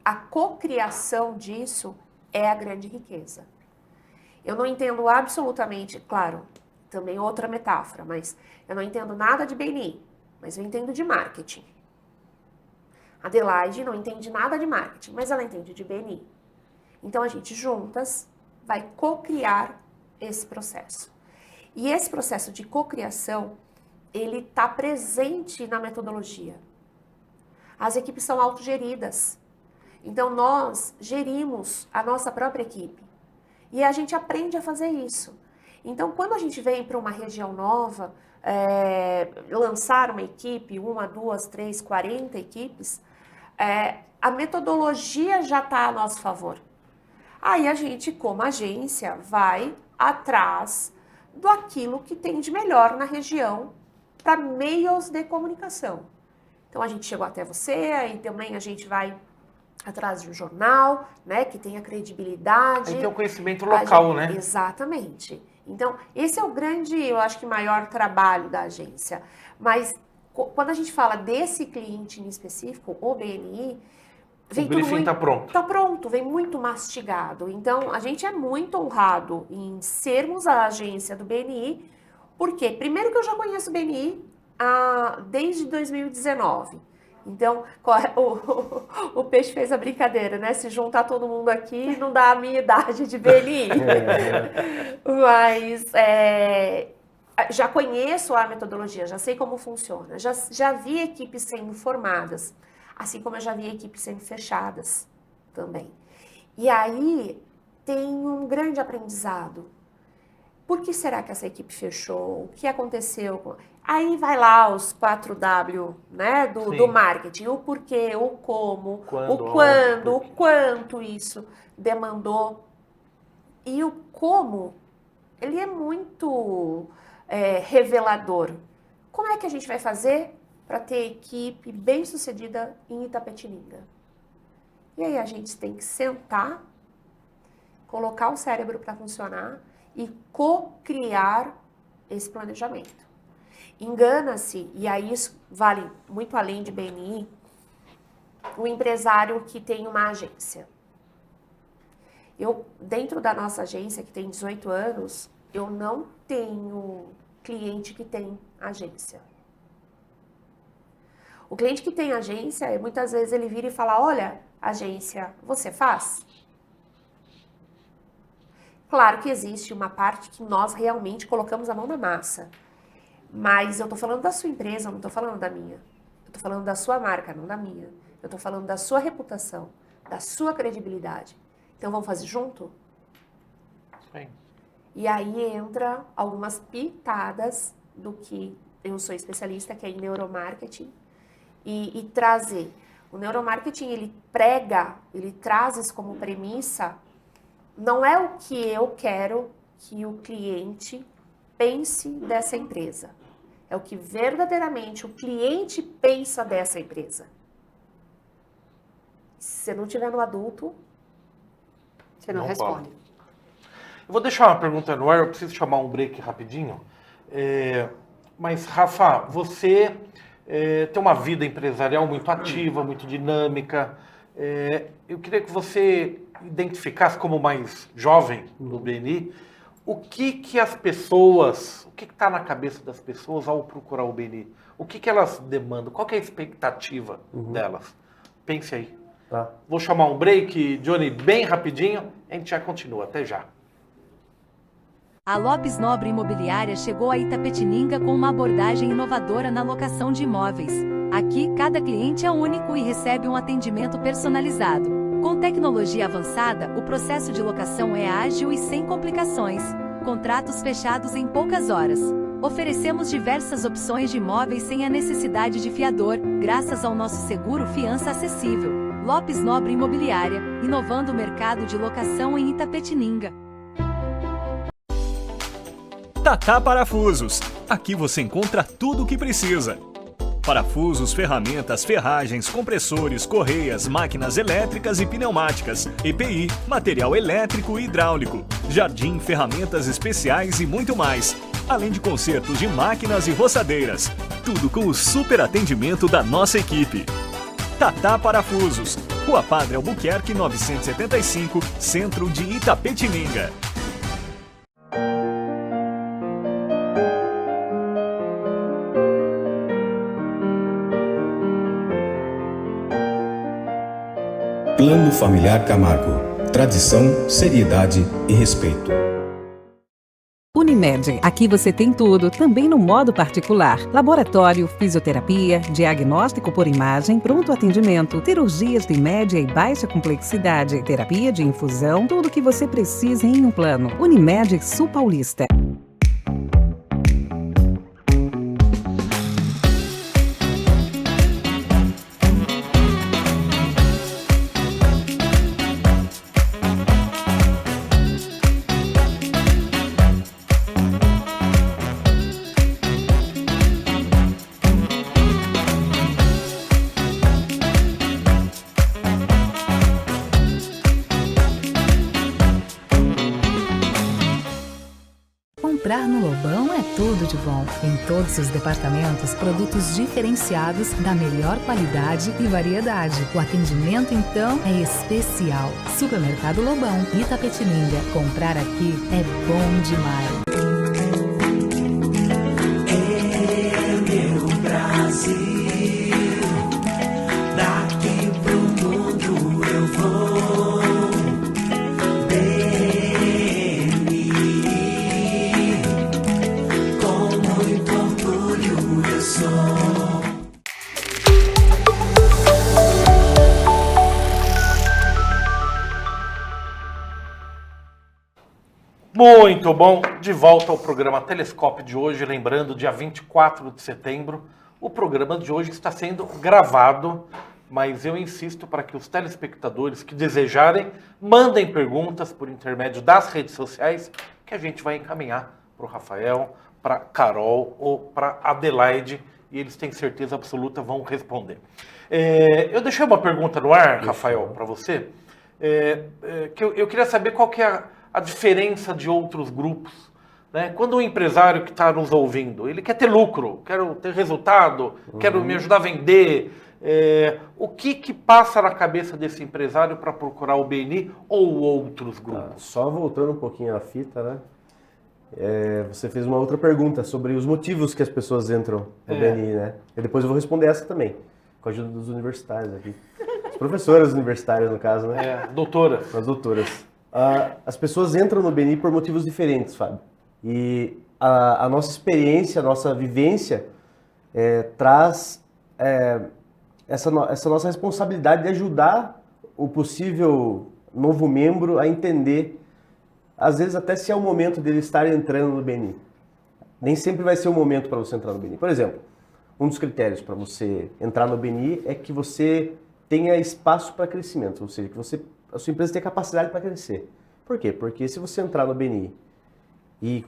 a cocriação disso é a grande riqueza. Eu não entendo absolutamente, claro, também outra metáfora, mas eu não entendo nada de BNI, mas eu entendo de marketing. Adelaide não entende nada de marketing, mas ela entende de BNI. Então, a gente juntas vai cocriar esse processo. E esse processo de cocriação, ele está presente na metodologia. As equipes são autogeridas. Então, nós gerimos a nossa própria equipe. E a gente aprende a fazer isso. Então, quando a gente vem para uma região nova, lançar uma equipe, 1, 2, 3, 40 equipes, a metodologia já está a nosso favor. Aí a gente, como agência, vai atrás daquilo que tem de melhor na região para meios de comunicação. Então a gente chegou até você, aí também a gente vai atrás de um jornal, né, que tenha credibilidade. Aí tem o conhecimento local, né? Exatamente. Então, esse é o grande, eu acho que maior trabalho da agência. Mas quando a gente fala desse cliente em específico, o BNI, vem o briefing está pronto. Está pronto, vem muito mastigado. Então, a gente é muito honrado em sermos a agência do BNI, porque primeiro que eu já conheço o BNI desde 2019. Então, o Peixe fez a brincadeira, né? Se juntar todo mundo aqui, não dá a minha idade de BNI. Mas já conheço a metodologia, já sei como funciona, já vi equipes sendo formadas, assim como eu já vi equipes sendo fechadas também. E aí tem um grande aprendizado. Por que será que essa equipe fechou? O que aconteceu? Aí vai lá os 4W, né, do marketing. O porquê, o como, o quando, o quanto isso demandou. E o como, ele é muito revelador. Como é que a gente vai fazer para ter equipe bem sucedida em Itapetininga? E aí a gente tem que sentar, colocar o cérebro para funcionar e co-criar esse planejamento. Engana-se, e aí isso vale muito além de BNI, o empresário que tem uma agência. Dentro da nossa agência, que tem 18 anos, eu não tenho cliente que tem agência. O cliente que tem agência, muitas vezes ele vira e fala, olha, agência, você faz? Claro que existe uma parte que nós realmente colocamos a mão na massa. Mas eu tô falando da sua empresa, eu não tô falando da minha. Eu tô falando da sua marca, não da minha. Eu tô falando da sua reputação, da sua credibilidade. Então vamos fazer junto? Sim. E aí entra algumas pitadas do que eu sou especialista, que é em neuromarketing, e trazer. O neuromarketing, ele prega, ele traz isso como premissa, não é o que eu quero que o cliente pense dessa empresa. É o que verdadeiramente o cliente pensa dessa empresa. Se você não tiver no adulto, Você não Não responde. Eu vou deixar uma pergunta no ar, eu preciso chamar um break rapidinho. Mas, Rafa, você tem uma vida empresarial muito ativa, muito dinâmica. Eu queria que você identificasse, como mais jovem no BNI, o que as pessoas, o que está na cabeça das pessoas ao procurar o BNI? O que elas demandam? Qual que é a expectativa delas? Pense aí. Tá. Vou chamar um break, Johnny, bem rapidinho. A gente já continua. Até já. A Lopes Nobre Imobiliária chegou a Itapetininga com uma abordagem inovadora na locação de imóveis. Aqui, cada cliente é único e recebe um atendimento personalizado. Com tecnologia avançada, o processo de locação é ágil e sem complicações. Contratos fechados em poucas horas. Oferecemos diversas opções de imóveis sem a necessidade de fiador, graças ao nosso seguro fiança acessível. Lopes Nobre Imobiliária, inovando o mercado de locação em Itapetininga. Tatá Parafusos. Aqui você encontra tudo o que precisa. Parafusos, ferramentas, ferragens, compressores, correias, máquinas elétricas e pneumáticas, EPI, material elétrico e hidráulico, jardim, ferramentas especiais e muito mais. Além de consertos de máquinas e roçadeiras. Tudo com o super atendimento da nossa equipe. Tatá Parafusos. Rua Padre Albuquerque 975, centro de Itapetininga. Plano Familiar Camargo. Tradição, seriedade e respeito. Unimed, aqui você tem tudo, também no modo particular. Laboratório, fisioterapia, diagnóstico por imagem, pronto atendimento, cirurgias de média e baixa complexidade, terapia de infusão, tudo o que você precisa em um plano. Unimed Sul Paulista. Comprar no Lobão é tudo de bom. Em todos os departamentos, produtos diferenciados, da melhor qualidade e variedade. O atendimento, então, é especial. Supermercado Lobão, Itapetininga. Comprar aqui é bom demais. É meu Brasil, daqui pro mundo eu vou. Muito bom, de volta ao programa Telescópio de hoje, lembrando, dia 24 de setembro, o programa de hoje está sendo gravado, mas eu insisto para que os telespectadores que desejarem, mandem perguntas por intermédio das redes sociais, que a gente vai encaminhar para o Rafael, para a Carol ou para a Adelaide, e eles têm certeza absoluta vão responder. Eu deixei uma pergunta no ar, Rafael, para você, que eu queria saber qual que é a diferença de outros grupos, né? Quando um empresário que está nos ouvindo, ele quer ter lucro, quero ter resultado, quero me ajudar a vender, o que passa na cabeça desse empresário para procurar o BNI ou outros grupos? Só voltando um pouquinho à fita, né? Você fez uma outra pergunta sobre os motivos que as pessoas entram no BNI, né? E depois eu vou responder essa também, com a ajuda dos universitários aqui. As professoras universitárias, no caso, né? Doutoras. As doutoras. as pessoas entram no BNI por motivos diferentes, Fábio. E a nossa experiência, a nossa vivência traz essa nossa responsabilidade de ajudar o possível novo membro a entender, às vezes até se é o momento dele estar entrando no BNI. Nem sempre vai ser o momento para você entrar no BNI. Por exemplo, um dos critérios para você entrar no BNI é que você tenha espaço para crescimento, ou seja, que a sua empresa tenha capacidade para crescer. Por quê? Porque se você entrar no BNI e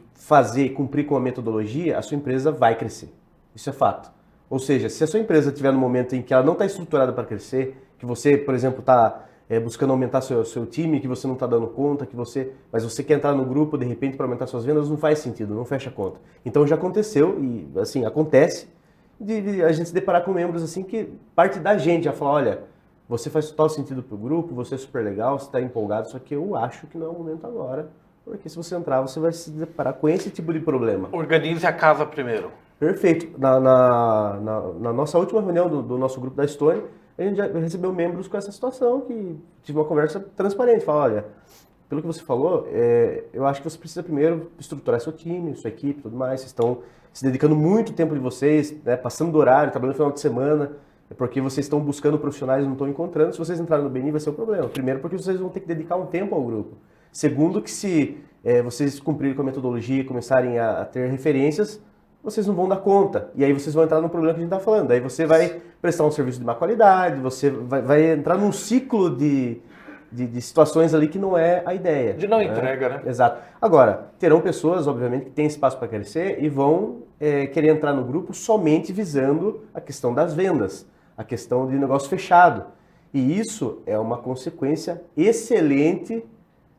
cumprir com a metodologia, a sua empresa vai crescer. Isso é fato. Ou seja, se a sua empresa estiver no momento em que ela não está estruturada para crescer, que você, por exemplo, está buscando aumentar seu time, que você não está dando conta, mas você quer entrar no grupo, de repente, para aumentar suas vendas, não faz sentido, não fecha a conta. Então já aconteceu, e assim, acontece, de a gente se deparar com membros assim que parte da gente já fala, olha, você faz total sentido para o grupo, você é super legal, você está empolgado, só que eu acho que não é o momento agora, porque se você entrar, você vai se deparar com esse tipo de problema. Organize a casa primeiro. Perfeito. Na nossa última reunião do nosso grupo da Estônia, a gente já recebeu membros com essa situação, que tive uma conversa transparente. Fala, olha, pelo que você falou, eu acho que você precisa primeiro estruturar seu time, sua equipe e tudo mais. Vocês estão se dedicando muito tempo de vocês, né, passando do horário, trabalhando no final de semana, porque vocês estão buscando profissionais e não estão encontrando. Se vocês entrarem no BNI, vai ser um problema. Primeiro, porque vocês vão ter que dedicar um tempo ao grupo. Segundo, que se vocês cumprirem com a metodologia e começarem a ter referências, vocês não vão dar conta. E aí vocês vão entrar no problema que a gente está falando. Aí você vai prestar um serviço de má qualidade, você vai entrar num ciclo de situações ali que não é a ideia. De não entrega, né? Exato. Agora, terão pessoas, obviamente, que têm espaço para crescer e vão querer entrar no grupo somente visando a questão das vendas, a questão de negócio fechado. E isso é uma consequência excelente,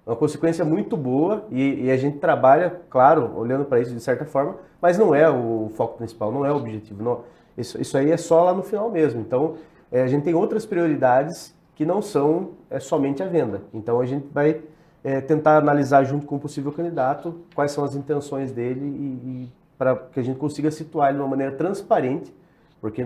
uma consequência muito boa, e a gente trabalha, claro, olhando para isso de certa forma, mas não é o foco principal, não é o objetivo. Não. Isso aí é só lá no final mesmo. Então, a gente tem outras prioridades que não são somente a venda. Então, a gente vai tentar analisar junto com o possível candidato quais são as intenções dele e para que a gente consiga situar ele de uma maneira transparente, porque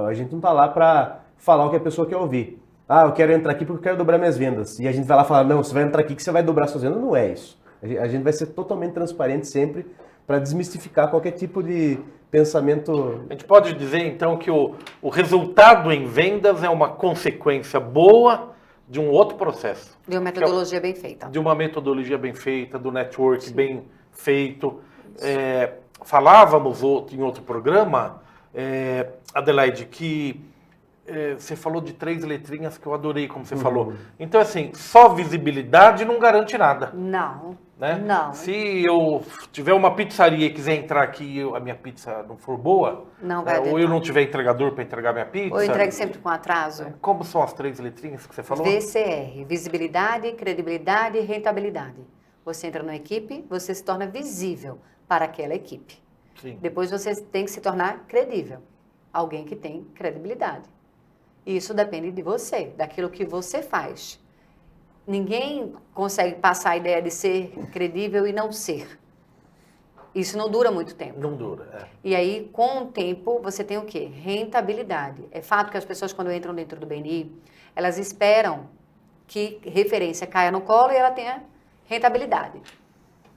a gente não está lá para falar o que a pessoa quer ouvir. Ah, eu quero entrar aqui porque eu quero dobrar minhas vendas. E a gente vai lá falar, não, você vai entrar aqui que você vai dobrar suas vendas. Não é isso. A gente vai ser totalmente transparente sempre para desmistificar qualquer tipo de pensamento. A gente pode dizer, então, que o resultado em vendas é uma consequência boa de um outro processo. De uma metodologia bem feita. De uma metodologia bem feita, do network Sim. bem feito. Falávamos em outro programa, Adelaide, que você falou de 3 letrinhas que eu adorei como você falou. Então, assim, só visibilidade não garante nada. Não. Né? Não. Se eu tiver uma pizzaria e quiser entrar aqui e a minha pizza não for boa, não vai ou eu não tiver entregador para entregar minha pizza... Ou entregue sempre com atraso. Como são as 3 letrinhas que você falou? VCR, visibilidade, credibilidade e rentabilidade. Você entra numa equipe, você se torna visível para aquela equipe. Sim. Depois você tem que se tornar credível. Alguém que tem credibilidade. Isso depende de você, daquilo que você faz. Ninguém consegue passar a ideia de ser credível e não ser. Isso não dura muito tempo. Não dura, E aí, com o tempo, você tem o quê? Rentabilidade. É fato que as pessoas, quando entram dentro do BNI, elas esperam que referência caia no colo e ela tenha rentabilidade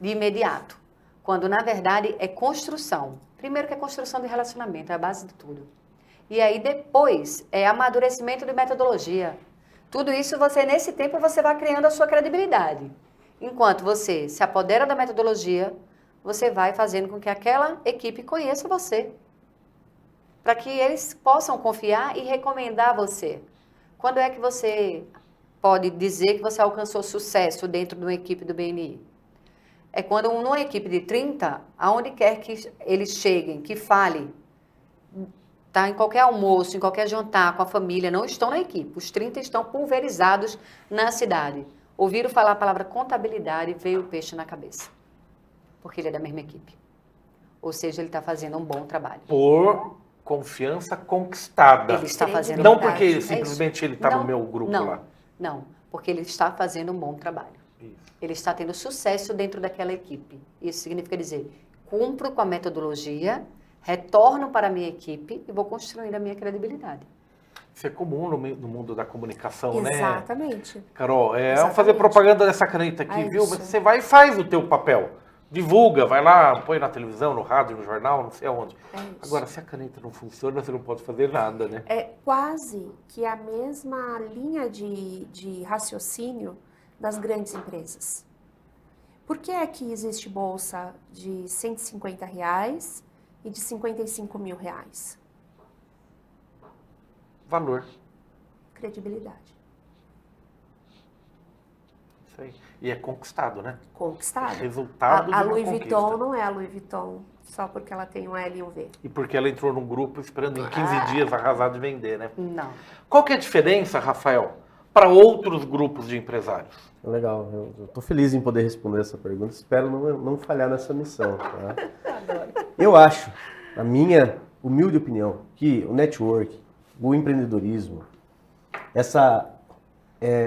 de imediato. Quando, na verdade, é construção. Primeiro que é construção de relacionamento, é a base de tudo. E aí, depois, é amadurecimento de metodologia. Tudo isso, nesse tempo, você vai criando a sua credibilidade. Enquanto você se apodera da metodologia, você vai fazendo com que aquela equipe conheça você. Para que eles possam confiar e recomendar você. Quando é que você pode dizer que você alcançou sucesso dentro de uma equipe do BNI? É quando numa equipe de 30, aonde quer que eles cheguem, que fale, tá, em qualquer almoço, em qualquer jantar com a família, não estão na equipe. Os 30 estão pulverizados na cidade. Ouviram falar a palavra contabilidade e veio o peixe na cabeça. Porque ele é da mesma equipe. Ou seja, ele está fazendo um bom trabalho. Por confiança conquistada. Ele está fazendo Não porque simplesmente ele está no meu grupo lá. Não, porque ele está fazendo um bom trabalho. Isso. Ele está tendo sucesso dentro daquela equipe. Isso significa dizer, cumpro com a metodologia, retorno para a minha equipe e vou construindo a minha credibilidade. Isso é comum no mundo da comunicação, né? Exatamente. Carol, vamos Exatamente. fazer propaganda dessa caneta aqui, É viu? isso. Mas você vai e faz o teu papel. Divulga, vai lá, põe na televisão, no rádio, no jornal, não sei aonde. É isso. Agora, se a caneta não funciona, você não pode fazer nada, né? É quase que a mesma linha de raciocínio das grandes empresas. Por que é que existe bolsa de R$150 e de R$55 mil? Valor. Credibilidade. Isso aí. E é conquistado, né? Conquistado. Resultado de A uma Louis conquista. Vuitton não é a Louis Vuitton só porque ela tem um L e um V. E porque ela entrou num grupo esperando em 15 dias arrasar de vender, né? Não. Qual que é a diferença, Rafael, para outros grupos de empresários? Legal, eu tô feliz em poder responder essa pergunta, espero não falhar nessa missão. Tá? Eu acho, na minha humilde opinião, que o network, o empreendedorismo,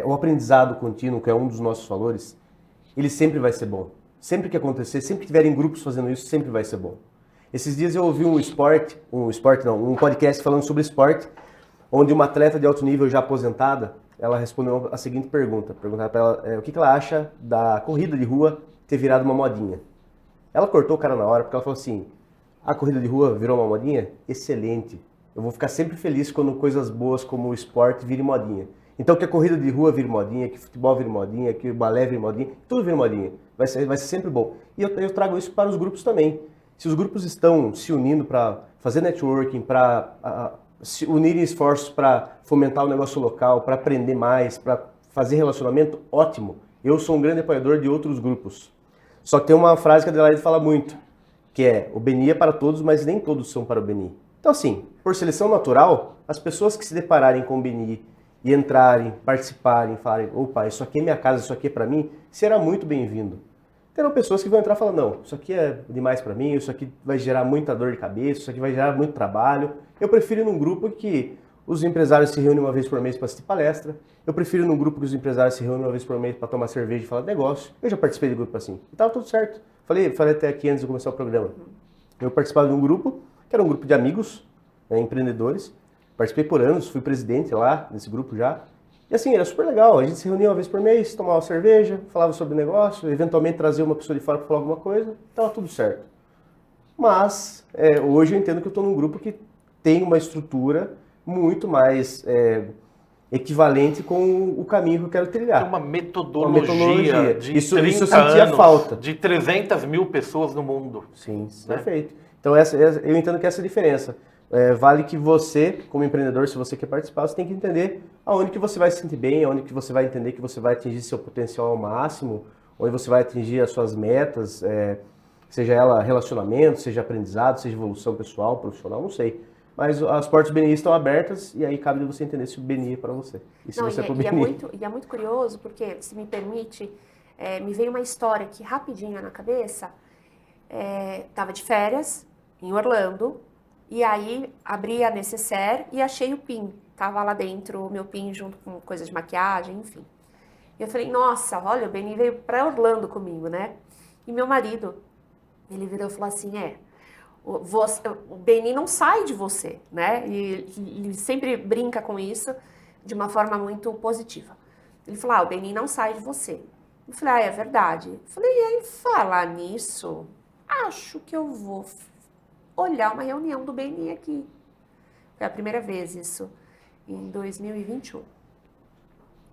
o aprendizado contínuo, que é um dos nossos valores, ele sempre vai ser bom. Sempre que acontecer, sempre que tiverem grupos fazendo isso, sempre vai ser bom. Esses dias eu ouvi um podcast falando sobre esporte, onde uma atleta de alto nível já aposentada, ela respondeu a seguinte pergunta. Perguntaram para ela o que ela acha da corrida de rua ter virado uma modinha. Ela cortou o cara na hora, porque ela falou assim, a corrida de rua virou uma modinha? Excelente. Eu vou ficar sempre feliz quando coisas boas como o esporte virem modinha. Então que a corrida de rua vire modinha, que o futebol vire modinha, que o balé vire modinha, tudo vire modinha. Vai ser sempre bom. E eu trago isso para os grupos também. Se os grupos estão se unindo para fazer networking, para se unirem esforços para fomentar o negócio local, para aprender mais, para fazer relacionamento, ótimo. Eu sou um grande apoiador de outros grupos. Só que tem uma frase que a Adelaide fala muito, que é, o BNI é para todos, mas nem todos são para o BNI. Então assim, por seleção natural, as pessoas que se depararem com o BNI e entrarem, participarem, falarem, opa, isso aqui é minha casa, isso aqui é para mim, será muito bem-vindo. Terão pessoas que vão entrar falando, não, isso aqui é demais para mim, isso aqui vai gerar muita dor de cabeça, isso aqui vai gerar muito trabalho. Eu prefiro ir num grupo que os empresários se reúnem uma vez por mês para assistir palestra. Eu prefiro ir num grupo que os empresários se reúnem uma vez por mês para tomar cerveja e falar de negócio. Eu já participei de grupo assim. E tava tudo certo. Falei até aqui antes de começar o programa. Eu participava de um grupo, que era um grupo de amigos, empreendedores. Participei por anos, fui presidente lá nesse grupo já. E assim, era super legal. A gente se reunia uma vez por mês, tomava cerveja, falava sobre negócio, eventualmente trazia uma pessoa de fora para falar alguma coisa. Tava tudo certo. Mas hoje eu entendo que eu estou num grupo que tem uma estrutura muito mais equivalente com o caminho que eu quero trilhar. Tem uma metodologia de isso 30 eu sentia anos, falta. de 300 mil pessoas no mundo. Sim, né? Perfeito. Então eu entendo que essa é a diferença. Vale que você, como empreendedor, se você quer participar, você tem que entender aonde que você vai se sentir bem, aonde que você vai entender que você vai atingir seu potencial ao máximo, onde você vai atingir as suas metas, seja ela relacionamento, seja aprendizado, seja evolução pessoal, profissional, não sei. Mas as portas do BNI estão abertas e aí cabe de você entender se o BNI é para você. E se você é para o BNI. É muito curioso, porque, se me permite, me veio uma história aqui rapidinho na cabeça. Tava de férias em Orlando e aí abri a necessaire e achei o PIN. Tava lá dentro o meu PIN junto com coisa de maquiagem, enfim. E eu falei, nossa, olha, o BNI veio para Orlando comigo, né? E meu marido, ele virou e falou assim, o BNI não sai de você, né? E ele sempre brinca com isso de uma forma muito positiva. Ele falou, o BNI não sai de você. Eu falei, é verdade. Eu falei, e aí, falar nisso, acho que eu vou olhar uma reunião do BNI aqui. Foi a primeira vez isso, em 2021.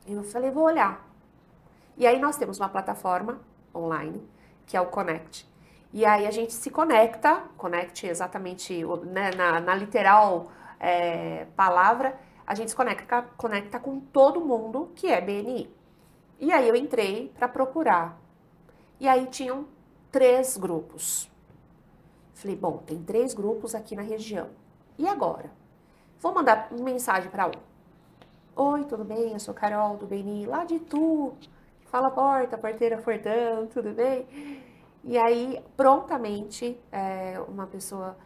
Eu falei, vou olhar. E aí nós temos uma plataforma online, que é o Connect. E aí a gente se conecta, Connect exatamente, né, na literal palavra, a gente se conecta com todo mundo que é BNI. E aí eu entrei para procurar. E aí tinham 3 grupos. Falei, bom, tem 3 grupos aqui na região. E agora? Vou mandar mensagem para um. Oi, tudo bem? Eu sou Carol do BNI, lá de Itu. Fala porteira Fortão, tudo bem? E aí, prontamente, uma pessoa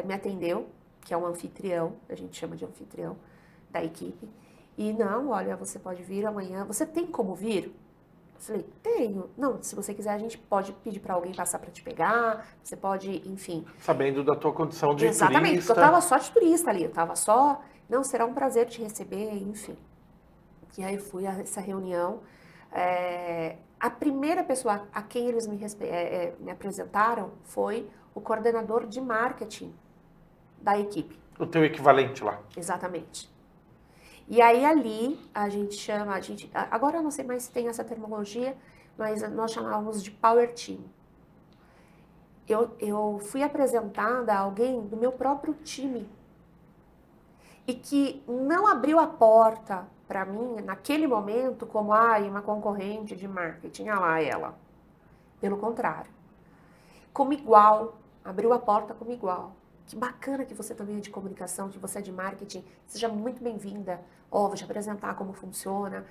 me atendeu, que é um anfitrião, a gente chama de anfitrião da equipe. E não, olha, você pode vir amanhã. Você tem como vir? Eu falei, tenho. Não, se você quiser, a gente pode pedir para alguém passar para te pegar. Você pode, enfim. Sabendo da tua condição de Exatamente, turista. porque eu tava só de turista ali. Eu tava só Não, será um prazer te receber, enfim. E aí eu fui a essa reunião. A primeira pessoa a quem eles me apresentaram foi o coordenador de marketing da equipe. O teu equivalente lá. Exatamente. E aí ali a gente chama, agora eu não sei mais se tem essa terminologia, mas nós chamávamos de Power Team. Eu fui apresentada a alguém do meu próprio time e que não abriu a porta para mim naquele momento como uma concorrente de marketing, lá ela. Pelo contrário. Como igual, abriu a porta como igual. Que bacana que você também é de comunicação, que você é de marketing. Seja muito bem-vinda. Vou te apresentar como funciona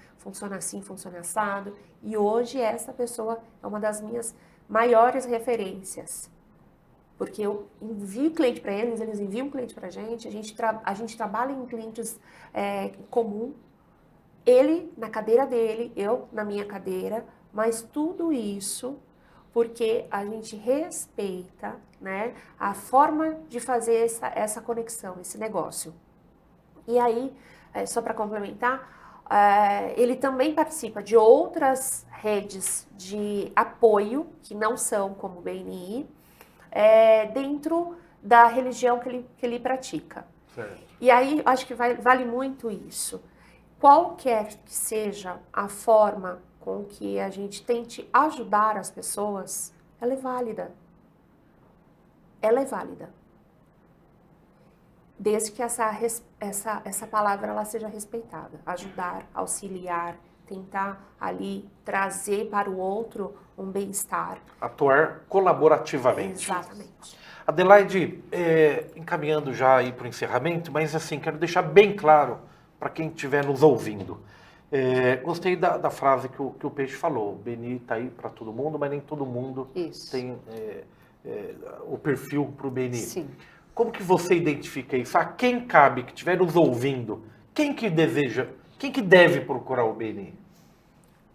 assim, funciona assado. E hoje essa pessoa é uma das minhas maiores referências. Porque eu envio cliente para eles, eles enviam cliente para a gente trabalha em clientes comum. Ele na cadeira dele, eu na minha cadeira, mas tudo isso porque a gente respeita, né, a forma de fazer essa conexão, esse negócio. E aí, só para complementar, ele também participa de outras redes de apoio, que não são como o BNI, dentro da religião que ele pratica. Certo. E aí, acho que vale muito isso. Qualquer que seja a forma com que a gente tente ajudar as pessoas, ela é válida. Ela é válida. Desde que essa palavra ela seja respeitada. Ajudar, auxiliar, tentar ali trazer para o outro um bem-estar. Atuar colaborativamente. Exatamente. Adelaide, encaminhando já aí para o encerramento, mas assim, quero deixar bem claro para quem estiver nos ouvindo. Gostei da frase que o Peixe falou. O BNI está aí para todo mundo, mas nem todo mundo tem o perfil para o BNI. Sim. Como que você identifica isso? A quem cabe que estiver nos ouvindo? Quem que deve procurar o BNI?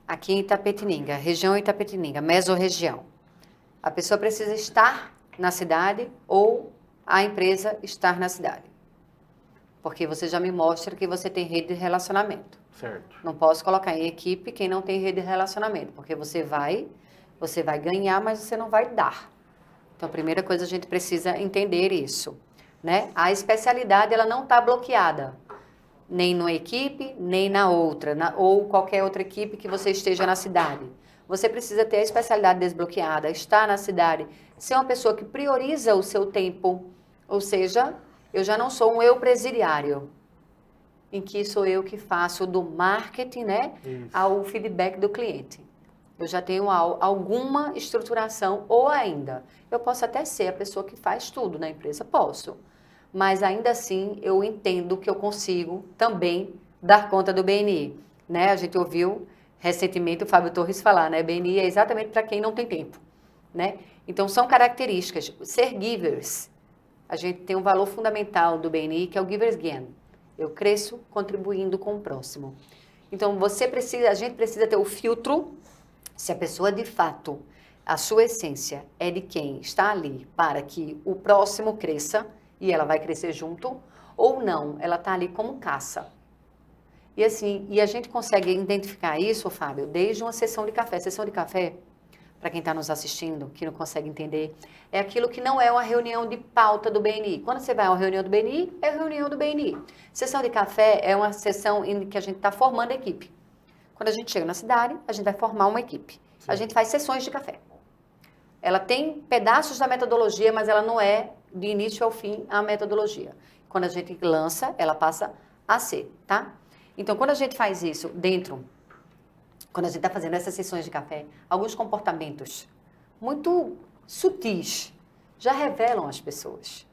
Aqui em Itapetininga, região Itapetininga, mesorregião. A pessoa precisa estar na cidade ou a empresa estar na cidade. Porque você já me mostra que você tem rede de relacionamento. Certo. Não posso colocar em equipe quem não tem rede de relacionamento, porque você vai ganhar, mas você não vai dar. Então, a primeira coisa, a gente precisa entender isso, né? A especialidade, ela não está bloqueada, nem numa equipe, nem na outra, ou qualquer outra equipe que você esteja na cidade. Você precisa ter a especialidade desbloqueada, estar na cidade, ser uma pessoa que prioriza o seu tempo, ou seja, eu já não sou um eu presidiário, em que sou eu que faço do marketing, né, ao feedback do cliente. Eu já tenho alguma estruturação, ou ainda, eu posso até ser a pessoa que faz tudo na empresa, posso. Mas ainda assim, eu entendo que eu consigo também dar conta do BNI. Né? A gente ouviu recentemente o Fábio Torres falar, né? BNI é exatamente para quem não tem tempo. Né? Então, são características. Ser givers, a gente tem um valor fundamental do BNI, que é o Givers Gain. Eu cresço contribuindo com o próximo. Então, a gente precisa ter o filtro, se a pessoa de fato, a sua essência é de quem está ali para que o próximo cresça, e ela vai crescer junto, ou não, ela está ali como caça. E assim, a gente consegue identificar isso, Fábio, desde uma sessão de café. Sessão de café, para quem está nos assistindo, que não consegue entender, é aquilo que não é uma reunião de pauta do BNI. Quando você vai a uma reunião do BNI, é reunião do BNI. Sessão de café é uma sessão em que a gente está formando a equipe. Quando a gente chega na cidade, a gente vai formar uma equipe. Sim. A gente faz sessões de café. Ela tem pedaços da metodologia, mas ela não é de início ao fim a metodologia. Quando a gente lança, ela passa a ser, tá? Então, quando a gente faz isso quando a gente está fazendo essas sessões de café, alguns comportamentos muito sutis já revelam as pessoas.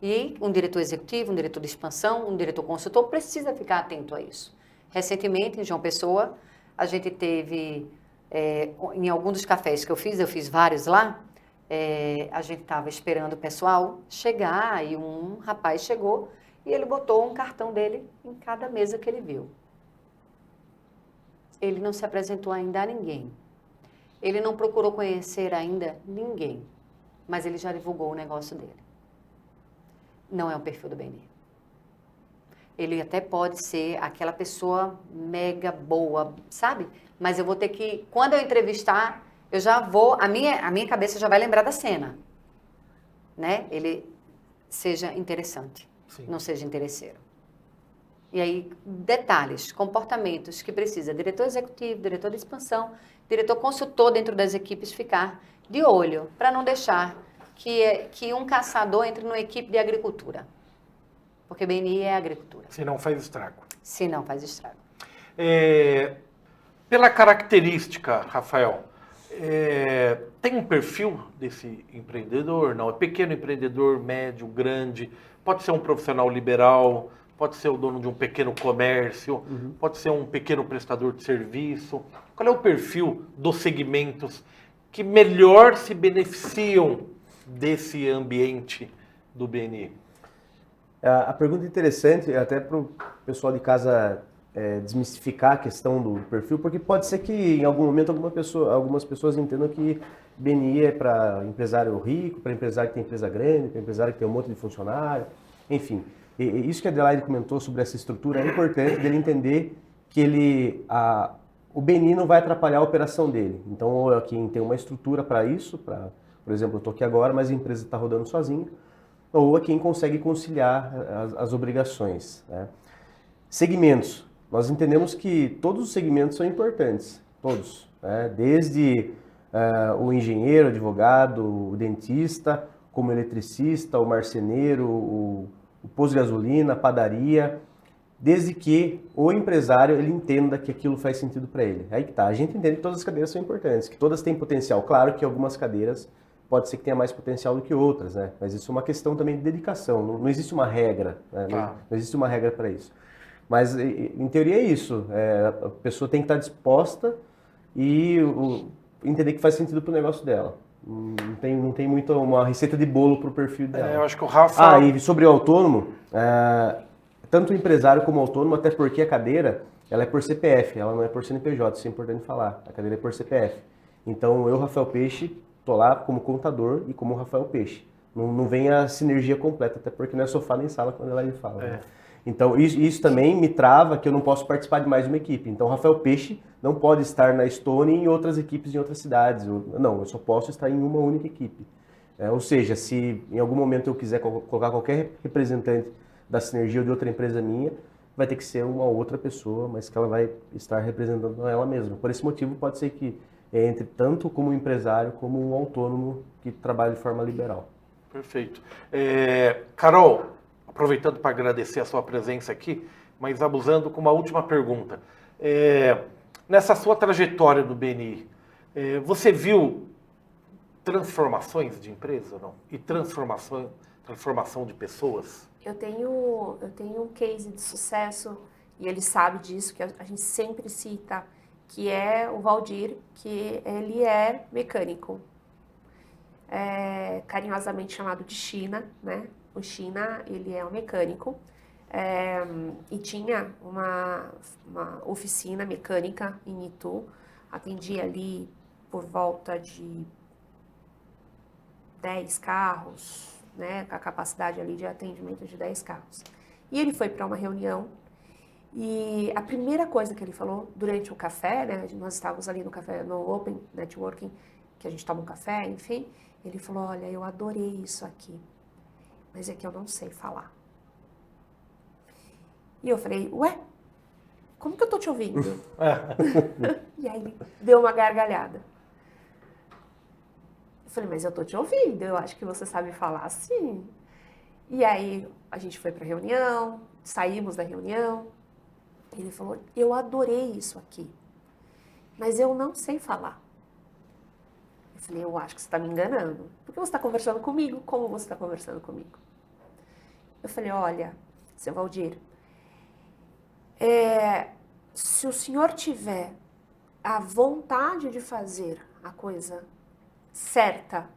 E um diretor executivo, um diretor de expansão, um diretor consultor precisa ficar atento a isso. Recentemente, em João Pessoa, a gente teve, em algum dos cafés que eu fiz vários lá, a gente estava esperando o pessoal chegar e um rapaz chegou e ele botou um cartão dele em cada mesa que ele viu. Ele não se apresentou ainda a ninguém. Ele não procurou conhecer ainda ninguém, mas ele já divulgou o negócio dele. Não é um perfil do BNI. Ele até pode ser aquela pessoa mega boa, sabe? Mas eu vou ter que, quando eu entrevistar, eu já vou, a minha cabeça já vai lembrar da cena, né? Ele seja interessante, não seja interesseiro. E aí, detalhes, comportamentos que precisa diretor executivo, diretor de expansão, diretor consultor dentro das equipes ficar de olho, para não deixar que um caçador entre numa equipe de agricultura. Porque BNI é agricultura. Se não faz estrago. Se não faz estrago. Pela característica, Rafael, tem um perfil desse empreendedor? Não, é pequeno empreendedor, médio, grande, pode ser um profissional liberal, pode ser o dono de um pequeno comércio, pode ser um pequeno prestador de serviço. Qual é o perfil dos segmentos que melhor se beneficiam desse ambiente do BNI? A pergunta é interessante, até para o pessoal de casa desmistificar a questão do perfil, porque pode ser que em algum momento algumas pessoas entendam que BNI é para empresário rico, para empresário que tem empresa grande, para empresário que tem um monte de funcionário, enfim. E isso que a Adelaide comentou sobre essa estrutura é importante dele entender que o BNI não vai atrapalhar a operação dele. Então, quem tem uma estrutura para isso, por exemplo, eu estou aqui agora, mas a empresa está rodando sozinha, ou a quem consegue conciliar as obrigações, né? Segmentos. Nós entendemos que todos os segmentos são importantes, todos, né? Desde o engenheiro, advogado, o dentista, como o eletricista, o marceneiro, o posto de gasolina, a padaria, desde que o empresário ele entenda que aquilo faz sentido para ele. Aí que tá, a gente entende que todas as cadeiras são importantes, que todas têm potencial. Claro que algumas cadeiras pode ser que tenha mais potencial do que outras, né? Mas isso é uma questão também de dedicação, não existe uma regra, né? Não existe uma regra para isso. Mas, em teoria, é isso. A pessoa tem que estar disposta e entender que faz sentido para o negócio dela. Não tem muito uma receita de bolo para o perfil dela. Eu acho que o Rafa... E sobre o autônomo, tanto o empresário como o autônomo, até porque a cadeira ela é por CPF, ela não é por CNPJ, isso é importante falar. A cadeira é por CPF. Então, eu, Rafael Peixe, estou lá como contador e como Rafael Peixe. Não vem a sinergia completa, até porque não é sofá nem sala quando ela fala. Né? Então, isso também me trava que eu não posso participar de mais de uma equipe. Então, o Rafael Peixe não pode estar na Stone e em outras equipes em outras cidades. Não, eu só posso estar em uma única equipe. Ou seja, se em algum momento eu quiser colocar qualquer representante da sinergia ou de outra empresa minha, vai ter que ser uma outra pessoa, mas que ela vai estar representando ela mesma. Por esse motivo, pode ser que entre tanto como um empresário como um autônomo que trabalha de forma liberal. Perfeito. Carol, aproveitando para agradecer a sua presença aqui, mas abusando com uma última pergunta. Nessa sua trajetória do BNI, você viu transformações de empresa, não? E transformação de pessoas? Eu tenho um case de sucesso, e ele sabe disso, que a gente sempre cita, que é o Valdir, que ele é mecânico. Carinhosamente chamado de China, né? O China, ele é um mecânico. E tinha uma oficina mecânica em Itu, atendia ali por volta de 10 carros, né, com a capacidade ali de atendimento de 10 carros. E ele foi para uma reunião e a primeira coisa que ele falou durante o café, né, nós estávamos ali no café, no Open Networking, que a gente toma um café, enfim, ele falou, olha, eu adorei isso aqui, mas é que eu não sei falar. E eu falei, ué, como que eu tô te ouvindo? E aí ele deu uma gargalhada. Eu falei, mas eu tô te ouvindo, eu acho que você sabe falar sim. E aí a gente foi pra reunião, saímos da reunião, e ele falou, eu adorei isso aqui, mas eu não sei falar. Eu falei, eu acho que você tá me enganando, porque você tá conversando comigo, como você tá conversando comigo? Eu falei, olha, seu Valdir, se o senhor tiver a vontade de fazer a coisa certa,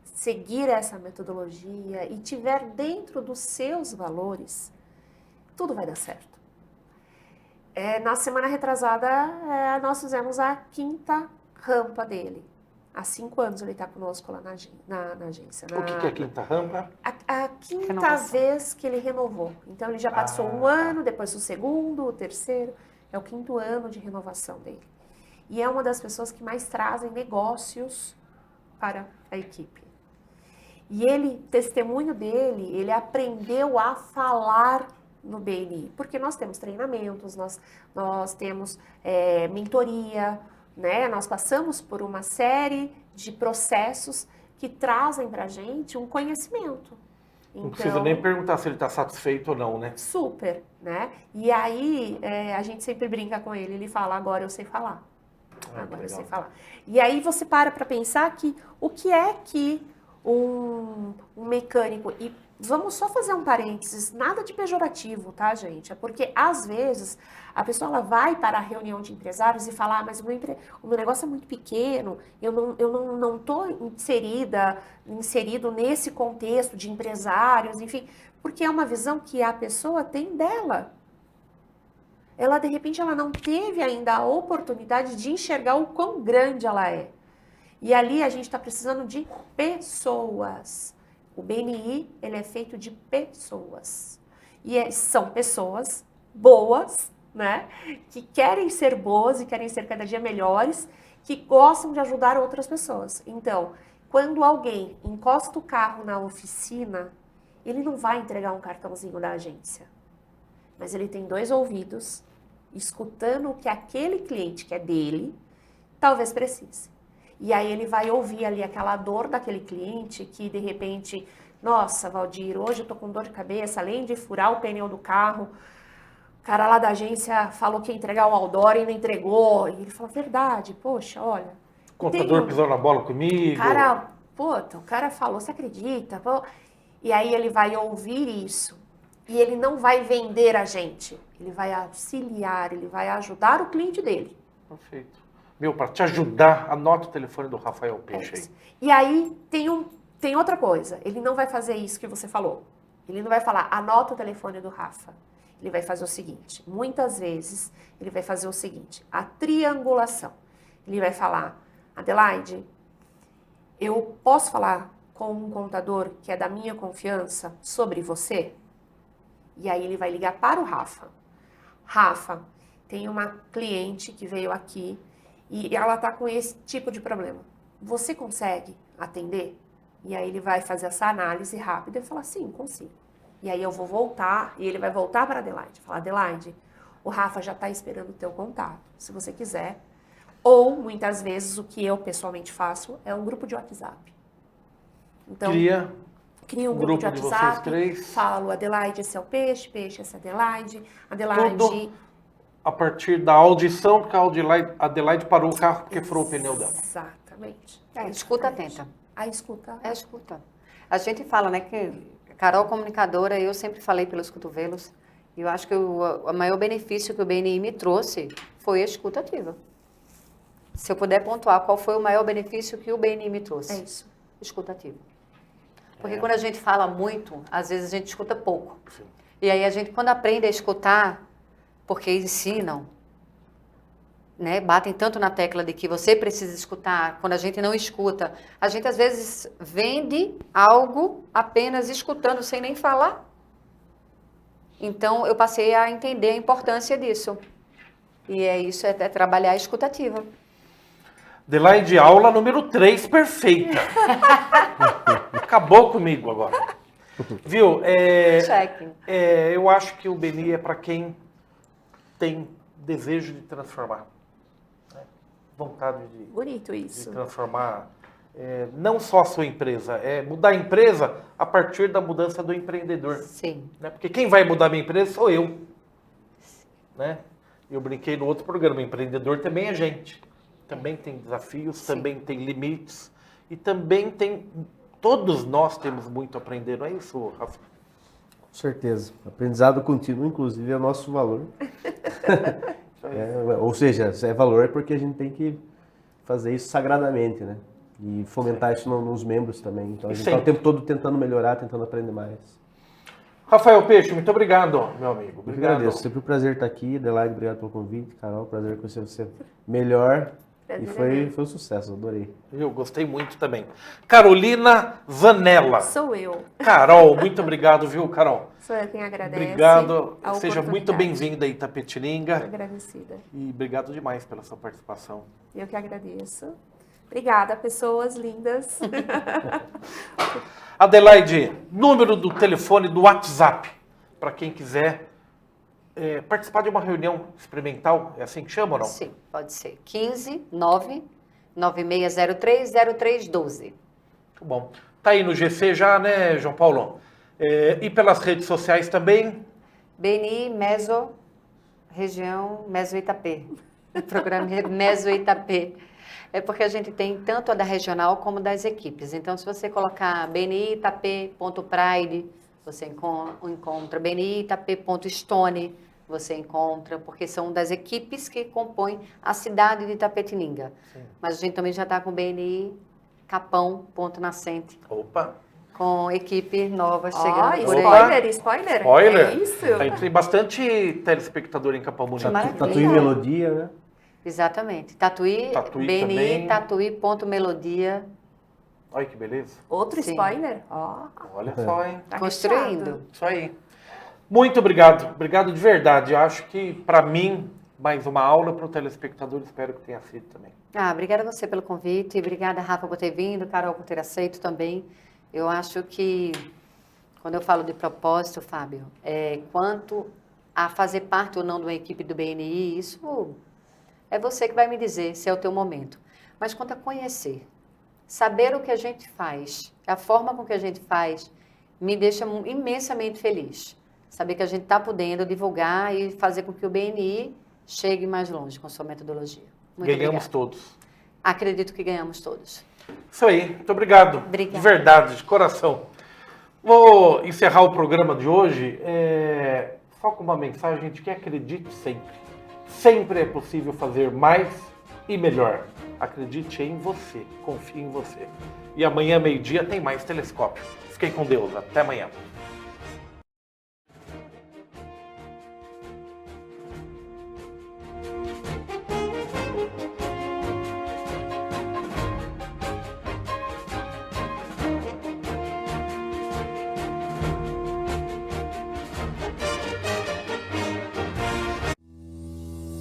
seguir essa metodologia e tiver dentro dos seus valores, tudo vai dar certo. Na semana retrasada, nós fizemos a 5ª rampa dele. Há 5 anos ele está conosco lá na agência. O que é Quinta Rampa? A quinta Renovação. vez que ele renovou. Então ele já passou um ano, depois o segundo, o terceiro. É o 5º ano de renovação dele. E é uma das pessoas que mais trazem negócios para a equipe. E ele, testemunho dele, ele aprendeu a falar no BNI. Porque nós temos treinamentos, nós temos mentoria, né? Nós passamos por uma série de processos que trazem para a gente um conhecimento. Não precisa nem perguntar se ele está satisfeito ou não, né? Super, né? E aí, a gente sempre brinca com ele, ele fala, agora eu sei falar. Agora eu sei falar. E aí você para pensar que o que é que um mecânico... E vamos só fazer um parênteses, nada de pejorativo, tá, gente? É porque, às vezes, a pessoa ela vai para a reunião de empresários e fala, mas o meu negócio é muito pequeno, eu não estou inserido nesse contexto de empresários, enfim, porque é uma visão que a pessoa tem dela. Ela, de repente, ela não teve ainda a oportunidade de enxergar o quão grande ela é. E ali a gente está precisando de pessoas. O BNI, ele é feito de pessoas. E são pessoas boas, né? Que querem ser boas e querem ser cada dia melhores, que gostam de ajudar outras pessoas. Então, quando alguém encosta o carro na oficina, ele não vai entregar um cartãozinho da agência. Mas ele tem 2 ouvidos, escutando o que aquele cliente que é dele, talvez precise. E aí ele vai ouvir ali aquela dor daquele cliente que, de repente, nossa, Valdir, hoje eu tô com dor de cabeça, além de furar o pneu do carro, o cara lá da agência falou que ia entregar o outdoor e não entregou. E ele falou, verdade, poxa, olha... O contador pisou na bola comigo. O cara falou, você acredita? Pô? E aí ele vai ouvir isso. E ele não vai vender a gente. Ele vai auxiliar, ele vai ajudar o cliente dele. Perfeito. Meu, para te ajudar, anota o telefone do Rafael Peixe aí. E aí tem outra coisa. Ele não vai fazer isso que você falou. Ele não vai falar, anota o telefone do Rafa. Ele vai fazer o seguinte. Muitas vezes, ele vai fazer o seguinte. A triangulação. Ele vai falar, Adelaide, eu posso falar com um contador que é da minha confiança sobre você? E aí ele vai ligar para o Rafa. Rafa, tem uma cliente que veio aqui e ela está com esse tipo de problema. Você consegue atender? E aí ele vai fazer essa análise rápida e falar, sim, consigo. E aí eu vou voltar, e ele vai voltar para a Adelaide. Falar, Adelaide, o Rafa já está esperando o teu contato, se você quiser. Ou, muitas vezes, o que eu pessoalmente faço é um grupo de WhatsApp. Então, cria um grupo de WhatsApp, falo, Adelaide, esse é o Peixe, Peixe, essa é a Adelaide. Adelaide... Tudo a partir da audição, porque a Adelaide parou o carro porque furou o pneu dela. Exatamente. Escuta atenta. A escuta. É a escuta. A gente fala, né, que Carol comunicadora, eu sempre falei pelos cotovelos, e eu acho que o maior benefício que o BNI me trouxe foi a escuta ativa. Se eu puder pontuar qual foi o maior benefício que o BNI me trouxe. É isso. Escuta ativa. Porque quando a gente fala muito, às vezes a gente escuta pouco. Sim. E aí a gente, quando aprende a escutar, porque ensinam, né, batem tanto na tecla de que você precisa escutar, quando a gente não escuta, a gente às vezes vende algo apenas escutando, sem nem falar. Então eu passei a entender a importância disso. E isso é trabalhar a escutativa. Adelaide, aula número 3, perfeita. Acabou comigo agora. Viu? Eu acho que o BNI é para quem tem desejo de transformar. Né? Vontade Bonito isso. de transformar não só a sua empresa, mudar a empresa a partir da mudança do empreendedor. Sim. Né? Porque quem vai mudar a minha empresa sou eu. Né? Eu brinquei no outro programa, o empreendedor também é gente. Também tem desafios, sim, também tem limites e também tem... Todos nós temos muito a aprender, não é isso, Rafa? Com certeza. Aprendizado contínuo, inclusive, é o nosso valor. Ou seja, é valor porque a gente tem que fazer isso sagradamente, né? E fomentar isso nos membros também. Então a gente está o tempo todo tentando melhorar, tentando aprender mais. Rafael Peixe, muito obrigado, meu amigo. Obrigado. Eu agradeço. Sempre um prazer estar aqui. Adelaide, obrigado pelo convite. Carol, prazer conhecer você melhor. E foi um sucesso, adorei. Eu gostei muito também. Carolina Zanella. Sou eu. Carol, muito obrigado, viu, Carol? Sou eu quem agradece. Obrigado. a Seja muito oportunidade. bem-vinda a Itapetininga. Agradecida. E obrigado demais pela sua participação. Eu que agradeço. Obrigada, pessoas lindas. Adelaide, número do telefone do WhatsApp, para quem quiser participar de uma reunião experimental, é assim que chama ou não? Sim, pode ser. 15 9 9603 0312. Muito bom. Tá aí no GC já, né, João Paulo? E pelas redes sociais também? BNI Meso, região Meso Itapê. O programa é Meso Itapê. É porque a gente tem tanto a da regional como das equipes. Então, se você colocar bniitapê.pride, você encontra bniitapê.stone, você encontra, porque são das equipes que compõem a cidade de Itapetininga. Sim. Mas a gente também já está com BNI Capão.nascente. Opa! Com equipe nova chegando por spoiler, aí. Spoiler. É isso. Tem bastante telespectador em Capão Bonito. Tatuí Melodia, né? Exatamente. Tatuí BNI, também. Tatuí.melodia. Olha que beleza. Outro Sim. spoiler? Olha só, hein? Tá Construindo. recheado. Isso aí. Muito obrigado. Obrigado de verdade. Eu acho que, para mim, mais uma aula para o telespectador. Espero que tenha sido também. Obrigada a você pelo convite. Obrigada, Rafa, por ter vindo. Carol, por ter aceito também. Eu acho que, quando eu falo de propósito, Fábio, quanto a fazer parte ou não de uma equipe do BNI, isso é você que vai me dizer se é o teu momento. Mas quanto a conhecer, saber o que a gente faz, a forma com que a gente faz, me deixa imensamente feliz. Saber que a gente está podendo divulgar e fazer com que o BNI chegue mais longe com sua metodologia. Muito Ganhamos obrigada. todos. Acredito que ganhamos todos. Isso aí. Muito obrigado. Obrigada. De verdade, de coração. Vou encerrar o programa de hoje só com uma mensagem de que acredite sempre. Sempre é possível fazer mais e melhor. Acredite em você. Confie em você. E amanhã, meio-dia, tem mais Telescópio. Fiquem com Deus. Até amanhã.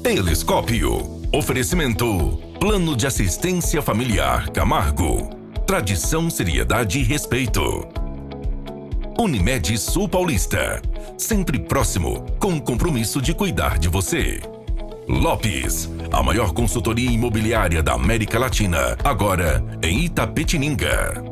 Telescópio. Oferecimento. Plano de Assistência Familiar Camargo. Tradição, seriedade e respeito. Unimed Sul Paulista. Sempre próximo, com o compromisso de cuidar de você. Lopes. A maior consultoria imobiliária da América Latina. Agora em Itapetininga.